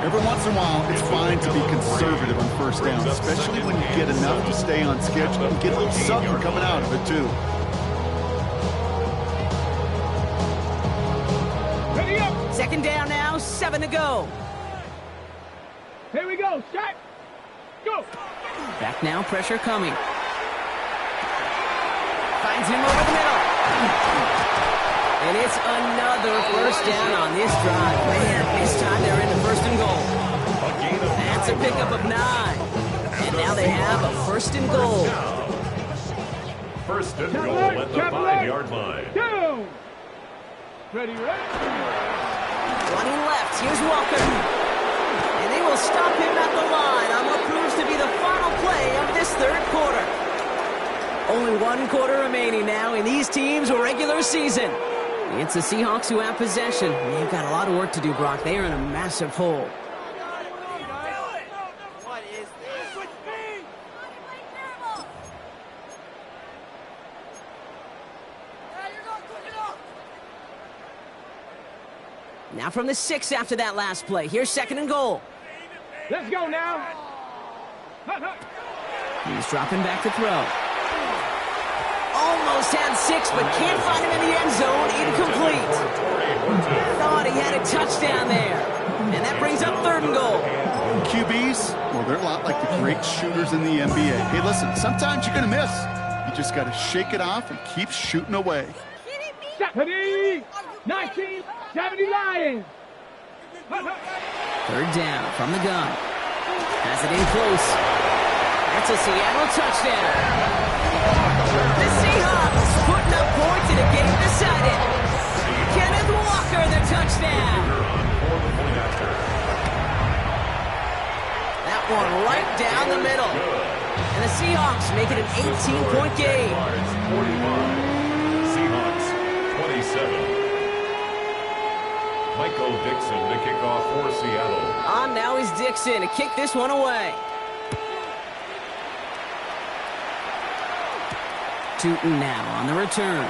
C: Every once in a while, it's fine to be conservative on first down, especially when you get enough to stay on schedule and get a little something coming out of it, too.
D: Ready up.
A: 2nd down now, 7 to go.
D: Here we go. Set. Go.
A: Back now, pressure coming. Finds him over the middle. And it's another first down on this drive. Man, this time they're in the 1st and goal. That's a pickup of 9. And now they have a 1st and goal.
B: First and goal at the 5-yard line.
D: Down. Ready.
A: Running left, here's Walker. And they will stop him at the line on what proves to be the final play of this 3rd quarter. Only 1 quarter remaining now in these teams' regular season. It's the Seahawks who have possession. They've got a lot of work to do, Brock. They are in a massive hole.
G: What is this? Switch speed!
A: Now from the 6 after that last play. Here's 2nd and goal.
D: Let's go now.
A: He's dropping back to throw. Almost had 6, but can't find him in the end zone. Incomplete. Thought he had a touchdown there. And that brings up 3rd and goal.
C: QBs, well, they're a lot like the great shooters in the NBA. Hey, listen, sometimes you're going to miss. You just got to shake it off and keep shooting away.
D: 70, 1970 Lions.
A: 3rd down from the gun. Has it in close. That's a Seattle touchdown. The Seahawks putting up points in a game decided. Kenneth Walker, the touchdown. That one right down the middle. And the Seahawks make it an 18-point game.
B: Seahawks 27. Michael Dixon to kick off for Seattle.
A: On now is Dixon to kick this one away. Tootin now on the return.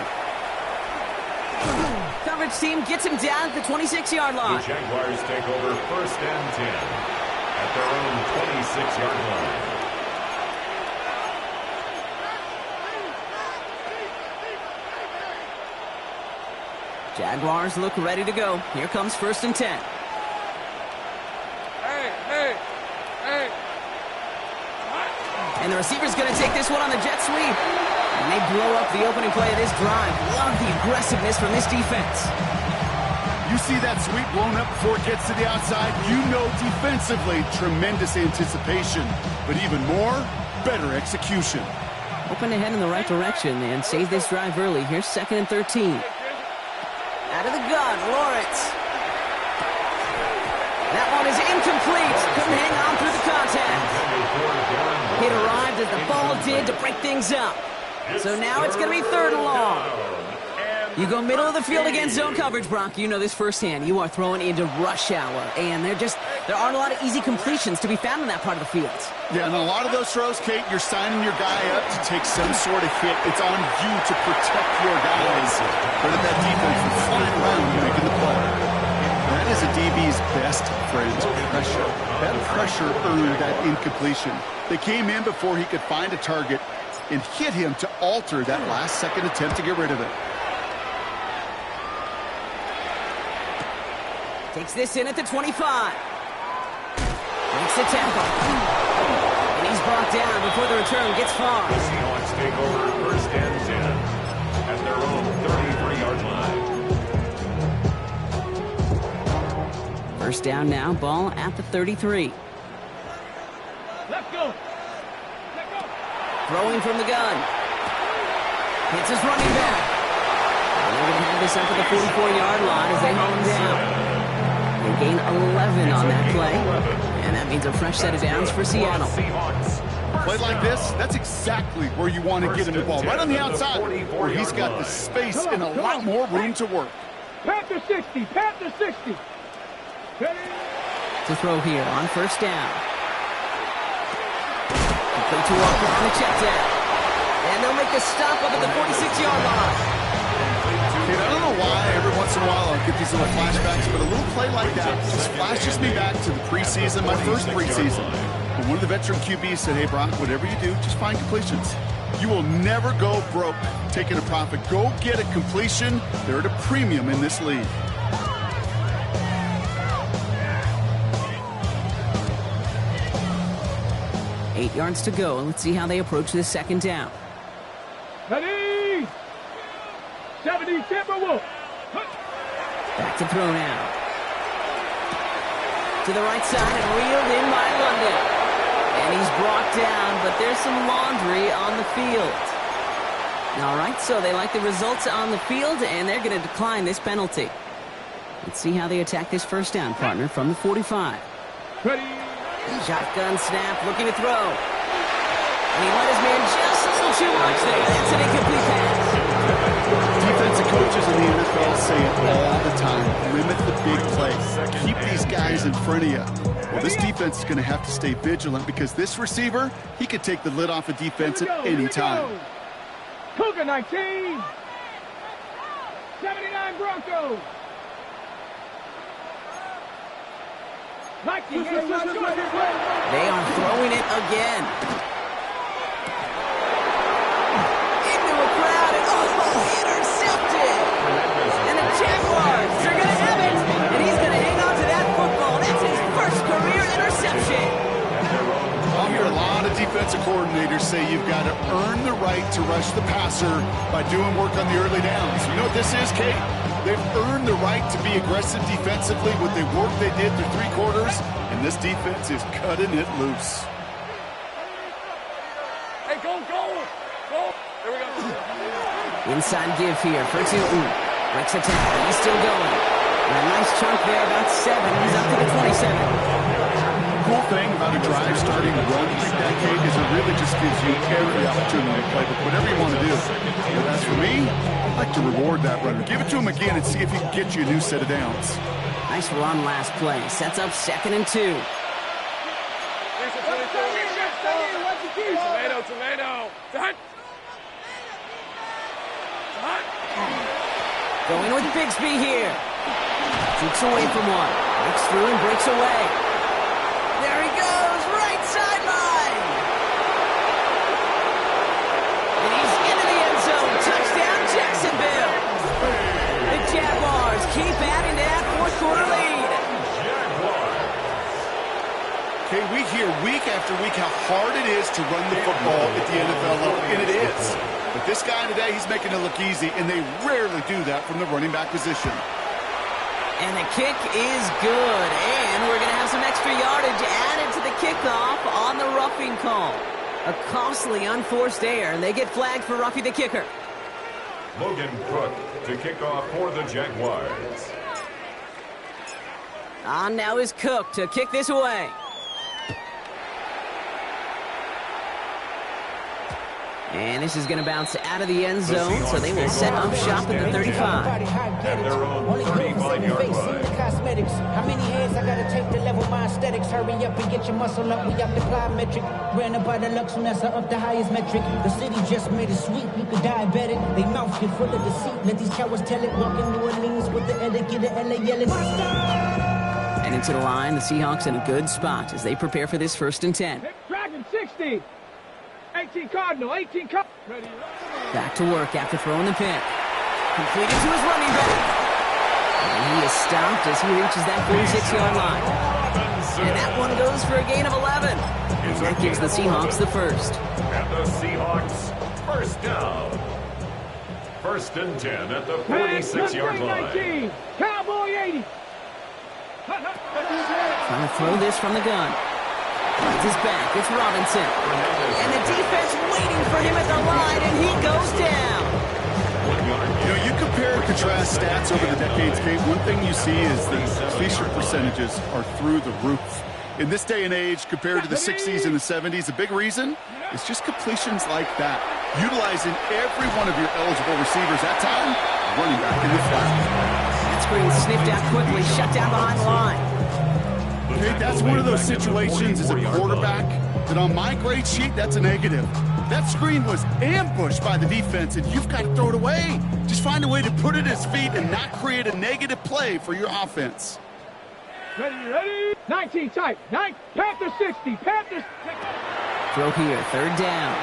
A: Coverage team gets him down at the 26-yard line.
B: The Jaguars take over 1st and 10 at their own 26-yard line.
A: Jaguars look ready to go. Here comes 1st and 10.
G: Hey.
A: And the receiver's going to take this one on the jet sweep. And they blow up the opening play of this drive. Love the aggressiveness from this defense.
C: You see that sweep blown up before it gets to the outside, you know defensively, tremendous anticipation. But even more, better execution.
A: Open ahead in the right direction and save this drive early. Here's 2nd and 13. Out of the gun, Lawrence. That one is incomplete. Couldn't hang on through the contact. It arrived as the ball did to break things up. So now it's going to be 3rd and long. You go middle of the field against zone coverage, Brock. You know this firsthand. You are throwing into rush hour, and there aren't a lot of easy completions to be found in that part of the field.
C: Yeah, and a lot of those throws, Kate, you're signing your guy up to take some sort of hit. It's on you to protect your guys. But if that defense is flying around making the play. That is a DB's best friend, pressure. That pressure earned that incompletion. They came in before he could find a target and hit him to alter that last-second attempt to get rid of it.
A: Takes this in at the 25. Makes the tackle. And he's brought down before the return gets far.
B: The Seahawks take over 1st and 10 at their own 33-yard line.
A: 1st down now, ball at the 33.
D: Let's go.
A: Throwing from the gun. Hits his running back. And they're going to have this up at the 44-yard line as they haul him down. They gain 11 on that play, and that means a fresh set of downs for Seattle.
C: Play like this, that's exactly where you want to get him the ball. Right on the outside, where he's got the space and a lot more room to work.
D: Panther 60, Panther 60.
A: To throw here on 1st down. Complete to Walker on the check down. And they'll make a stop up at the 46-yard line.
C: I don't know why every once in a while I'll get these little flashbacks, but a little play like that just flashes me back to the preseason, my first preseason. And one of the veteran QBs said, hey, Brock, whatever you do, just find completions. You will never go broke taking a profit. Go get a completion. They're at a premium in this league.
A: Eight yards to go. Let's see how they approach this 2nd down.
D: Ready? 70 Timberwolf.
A: Back to throw now. To the right side and reeled in by London. And he's brought down, but there's some laundry on the field. All right, so they like the results on the field, and they're going to decline this penalty. Let's see how they attack this 1st down, partner, from the 45.
D: Ready?
A: Shotgun snap, looking to throw. And he let his man just a little too much there. That's an incomplete pass.
C: Defensive coaches in the NFL say it all the time. Limit the big plays. Keep these guys in front of you. Well, this defense is going to have to stay vigilant because this receiver, he could take the lid off a defense at any time.
D: Cougar 19. 79 Broncos.
A: They are throwing it again. Into a crowd and intercepted. And the Jaguars are going to have it. And he's going to hang on to that football. That's his first career interception.
C: I'll hear a lot of defensive coordinators say you've got to earn the right to rush the passer by doing work on the early downs. You know what this is, Kate? They've earned the right to be aggressive defensively with the work they did through 3 quarters, and this defense is cutting it loose.
G: Hey, go. There we go.
A: Inside give here for Tootin. Breaks a tackle. He's still going. And a nice chunk there, about 7. He's up to the 27.
C: The cool thing about a drive starting to run like that, Kate, is it really just gives you every opportunity to play with whatever you want to do. But as for me, I like to reward that runner. Give it to him again and see if he can get you a new set of downs.
A: Nice run last play. Sets up 2nd and 2.
G: Tomato.
A: Going with Bigsby here. Jukes away from one. Breaks through and breaks away. There he goes, right sideline. And he's into the end zone. Touchdown, Jacksonville. The Jaguars keep adding to that fourth-quarter lead.
C: Okay, we hear week after week how hard it is to run the football at the NFL level, and it is. But this guy today, he's making it look easy, and they rarely do that from the running back position.
A: And the kick is good, and we're going to have some extra yardage added to the kickoff on the roughing call. A costly unforced error, and they get flagged for roughing the kicker.
B: Logan Cook to kick off for the Jaguars.
A: On now is Cook to kick this away. And this is going to bounce out of the end zone, so they will set up shop at the 35.
B: At their own 35-yard line.
H: Cosmetics. How many hands I gotta take to level my aesthetics? Hurry up and get your muscle up. We up the plyometric. Ran up by the Lux when that's up the highest metric. The city just made it sweet. You could diabetic. They mouth get full of deceit. Let these cowards tell it. Walking New Orleans with the etiquette of LA yelling.
A: And into the line, the Seahawks in a good spot as they prepare for this 1st and 10.
D: Dragon 60. 18 Cardinal, 18 Cardinal.
A: Back to work after throwing the pick. Completed to his running back. And he is stopped as he reaches that 46-yard line. And that one goes for a gain of 11. And that gives the Seahawks the first.
B: And the Seahawks, first down. 1st and 10 at the 46-yard line.
D: 19, Cowboy 80.
A: Trying to throw this from the gun. It's his back. It's Robinson. And the defense waiting for him at the line, and he goes down.
C: You know, you compare and contrast stats over the decades, Kate. One thing you see is that completion percentages are through the roof. In this day and age, compared to the 60s and the 70s, a big reason is just completions like that. Utilizing every one of your eligible receivers that time, running back in the flat.
A: That screen sniffed out quickly, shut down behind the line.
C: Okay, that's one of those situations as a quarterback that on my grade sheet, that's a negative. That screen was ambushed by the defense, and you've got to throw it away. Just find a way to put it at his feet and not create a negative play for your offense.
D: Ready? 19 tight. Panther 60. Panther 60.
A: Throw here, 3rd down.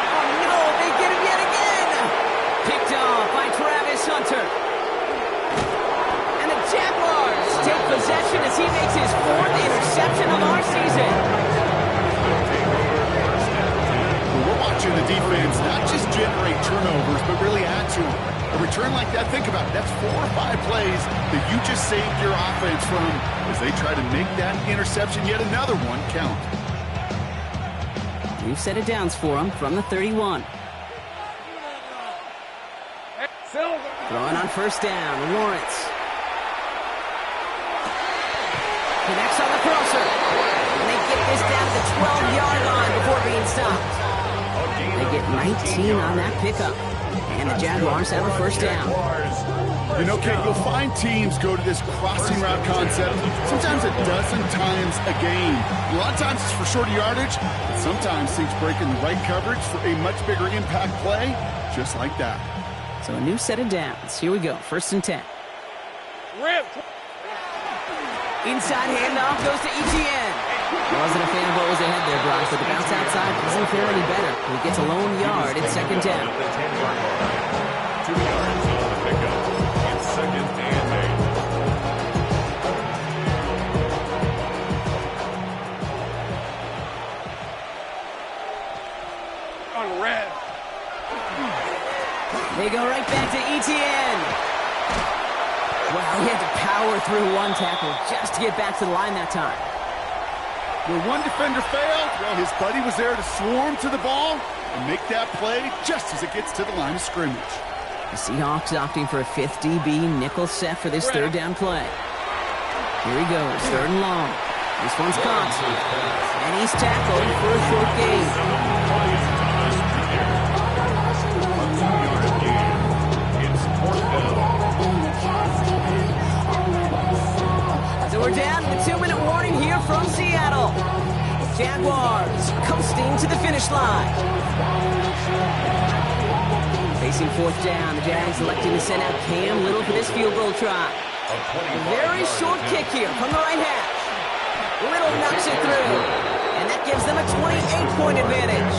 A: Oh, no, they get him yet again. Picked off by Travis Hunter. And the Jaguars take possession as he makes his 4th interception of our season.
C: We're watching the defense not just generate turnovers, but really add to them. A return like that, think about it, that's 4 or 5 plays that you just saved your offense from as they try to make that interception, yet another one, count.
A: New set of downs for him from the 31. Throwing on 1st down, Lawrence. Connects on the crosser. And they get this down to the 12-yard line before being stopped. They get 19 on that pickup. And the Jaguars have a 1st down.
C: You know, Kate, you'll find teams go to this crossing route concept sometimes a dozen times a game. A lot of times it's for shorter yardage, but sometimes things break in the right coverage for a much bigger impact play, just like that.
A: So a new set of downs. Here we go, 1st and 10. Inside handoff goes to Etienne. Wasn't a fan of what was ahead there, Brock, but the bounce outside doesn't fare any better. He gets a lone yard at 2nd down.
B: 2 yards on the pickup. It's 2nd and 8.
G: On red.
A: They go right back to Etienne. Wow, he had to power through one tackle just to get back to the line that time.
C: Where one defender failed, well, his buddy was there to swarm to the ball and make that play just as it gets to the line of scrimmage.
A: The Seahawks opting for a 5th DB nickel set for this 3rd down play. Here he goes, 3rd and long. This one's caught. And he's tackled for a short gain.
B: It's 4th down.
A: we're down to the 2-minute warning here from Seattle. Jaguars coasting to the finish line. Facing fourth down, the Jags electing to send out Cam Little for this field goal try. A very short kick here from the right hash. Little knocks it through, and that gives them a 28-point advantage.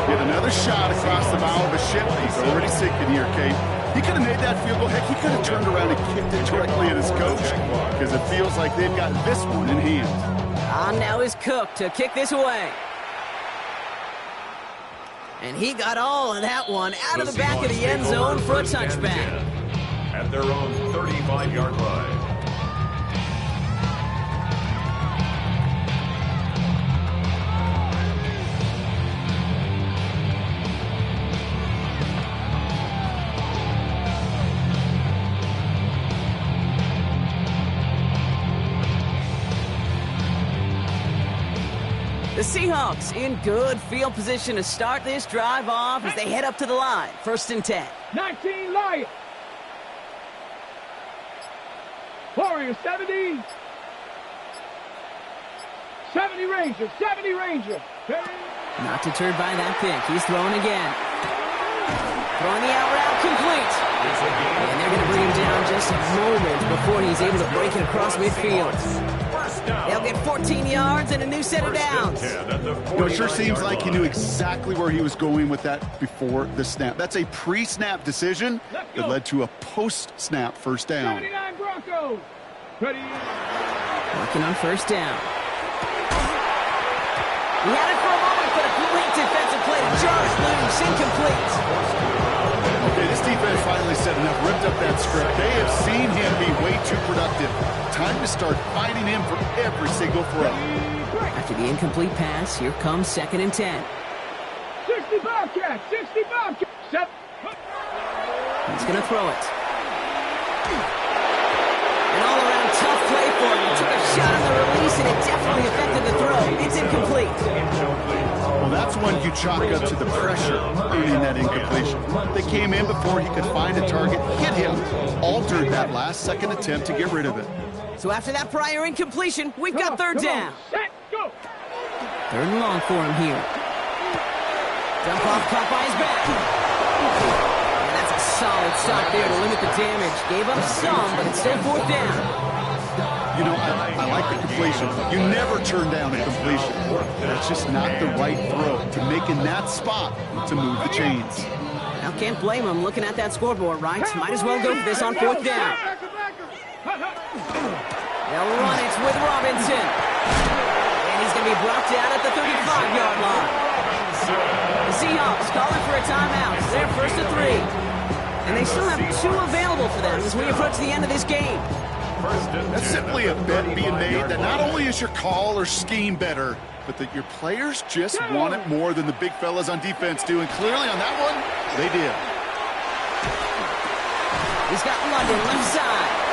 C: Get another shot across the bow of a ship. He's already sinking here, Kate. He could have made that field goal. Heck, he could have turned around and kicked it directly at his coach, because it feels like they've got this one in hand.
A: Now is Cook to kick this away. And he got all of that one out of the back of the end zone for a touchback.
B: At their own 35-yard line.
A: The Seahawks in good field position to start this drive off as they head up to the line. 1st and 10.
D: 19 Lions. Warriors 70. 70 Rangers. 70 Rangers.
A: Not deterred by that pick. He's throwing again. Throwing the out route complete. And they're going to bring him down just a moment before he's able to break it across midfield. They'll get 14 yards and a new set of downs.
C: It sure seems like he knew exactly where he was going with that before the snap. That's a pre-snap decision that led to a post-snap first down.
D: 79 Broncos. Ready.
A: Working on first down. He had it for a moment, but a complete defensive play to Josh loose, incomplete.
C: Okay, this defense finally said enough, ripped up that script. They have seen him be way too productive. Time to start finding him for every single throw.
A: After the incomplete pass, here comes 2nd and 10.
D: 60 Bobcats, 60 Bobcats.
A: He's going to throw it. An all-around tough play for him. He took a shot on the release, and it definitely affected the throw. It's incomplete.
C: Well, that's one you chalk up to the pressure earning that incompletion. They came in before he could find a target, hit him, altered that last-second attempt to get rid of it.
A: So after that prior incompletion, we've got 3rd down.
D: Set, go.
A: 3rd and long for him here. Dump off caught by his back. And that's a solid stop there to limit the damage. Gave up some, but it's still 4th down.
C: You know, I like the completion. You never turn down a completion. That's just not the right throw to make in that spot to move the chains.
A: Now can't blame him looking at that scoreboard, right? Might as well go for this on 4th down. They'll run it with Robinson. And he's going to be brought down at the 35-yard line. The Seahawks calling for a timeout. They're 1st and 3. And they still have 2 available for them as we approach the end of this game.
C: That's simply a bet being made that not only is your call or scheme better, but that your players just want it more than the big fellas on defense do. And clearly on that one, they did.
A: He's got London left side.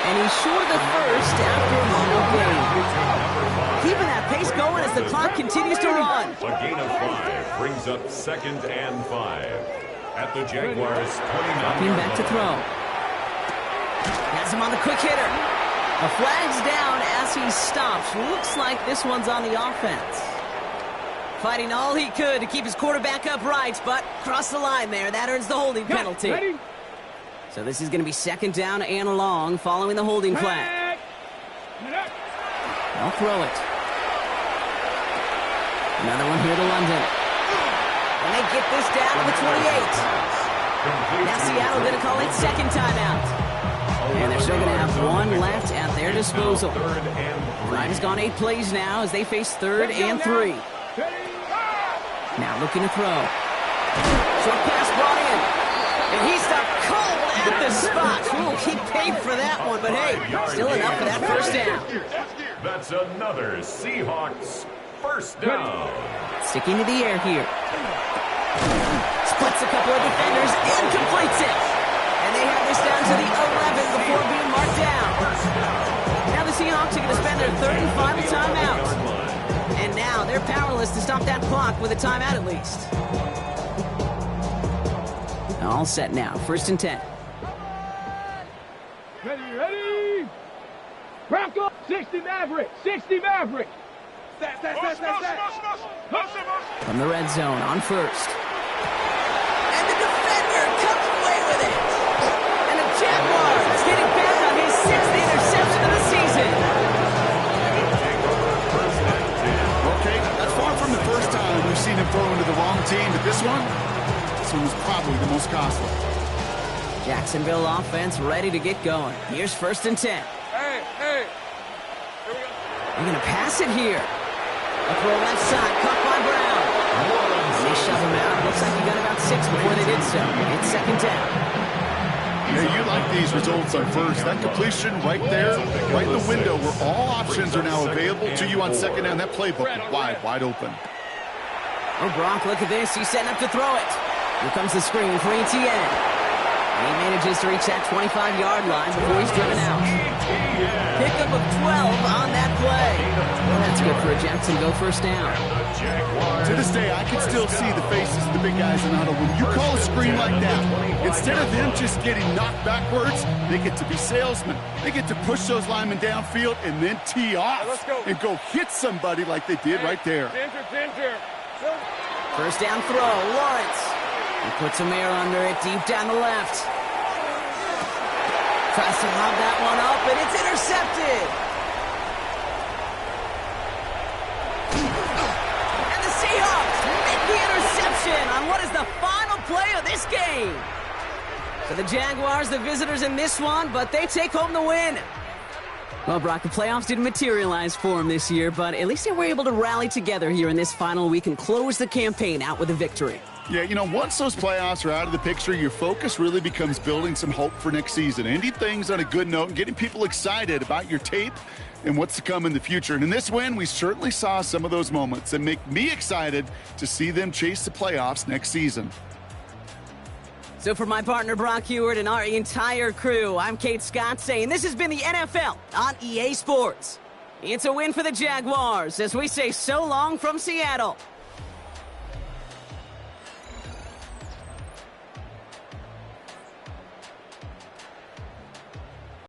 A: And he's short of the first after a moment game. Keeping that pace going as the clock continues to run.
B: A gain of 5 brings up 2nd and 5 at the Jaguars' 29.
A: Back to throw. Has him on the quick hitter. A flag's down as he stops. Looks like this one's on the offense. Fighting all he could to keep his quarterback upright, but crossed the line there. That earns the holding penalty. So this is going to be 2nd down and long following the holding flag. I'll throw it. Another one here to London. And they get this down to the 28. Now Seattle going to call it 2nd timeout. And they're still going to have 1 left at their disposal. Drive has gone 8 plays now as they face 3rd and 3. Now looking to throw. Short pass brought in. And he stopped cold at the spot. Ooh, he paid for that one, but hey, still enough for that 1st down.
B: That's another Seahawks 1st down.
A: Sticking to the air here. Splits a couple of defenders and completes it. And they have this down to the 11 before being marked down. Now the Seahawks are going to spend their 3rd and final timeout. And now they're powerless to stop that clock with a timeout at least. All set now. 1st and 10.
D: Ready. Bronco, 60 Maverick, 60 Maverick.
A: From the red zone on first. And the defender comes away with it. And the Jaguars getting back on his 6th interception of the season.
C: Okay, that's far from the first time we've seen him throw into the wrong team, but this one was probably the most costly.
A: Jacksonville offense ready to get going. Here's 1st and 10.
G: Hey, hey. Here we go.
A: They're going to pass it here. A throw left side, caught by Brown. They shove him out. Looks like he got about 6 before they did so. It's 2nd down.
C: Yeah, you like these results on first. That completion right there, right in the window where all options are now available to you on 2nd down. That playbook wide open.
A: Oh, Brock, look at this. He's setting up to throw it. Here comes the screen for ETN. And he manages to reach that 25-yard line before he's driven out. Pickup of 12 on that play. Well, that's good for a Jacksonville 1st down.
C: To this day, I can still see the faces of the big guys in huddle. When you call a screen like that, instead of them just getting knocked backwards, they get to be salesmen. They get to push those linemen downfield and then tee off and go hit somebody like they did right there.
G: Ginger.
A: 1st down throw, Lawrence. He puts a mirror under it, deep down the left. Tries to lob that one up, and it's intercepted. And the Seahawks make the interception on what is the final play of this game. So the Jaguars, the visitors in this one, but they take home the win. Well, Brock, the playoffs didn't materialize for them this year, but at least they were able to rally together here in this final week and close the campaign out with a victory.
C: Yeah, you know, once those playoffs are out of the picture, your focus really becomes building some hope for next season. Ending things on a good note and getting people excited about your tape and what's to come in the future. And in this win, we certainly saw some of those moments that make me excited to see them chase the playoffs next season.
A: So for my partner Brock Heward and our entire crew, I'm Kate Scott saying this has been the NFL on EA Sports. It's a win for the Jaguars as we say so long from Seattle.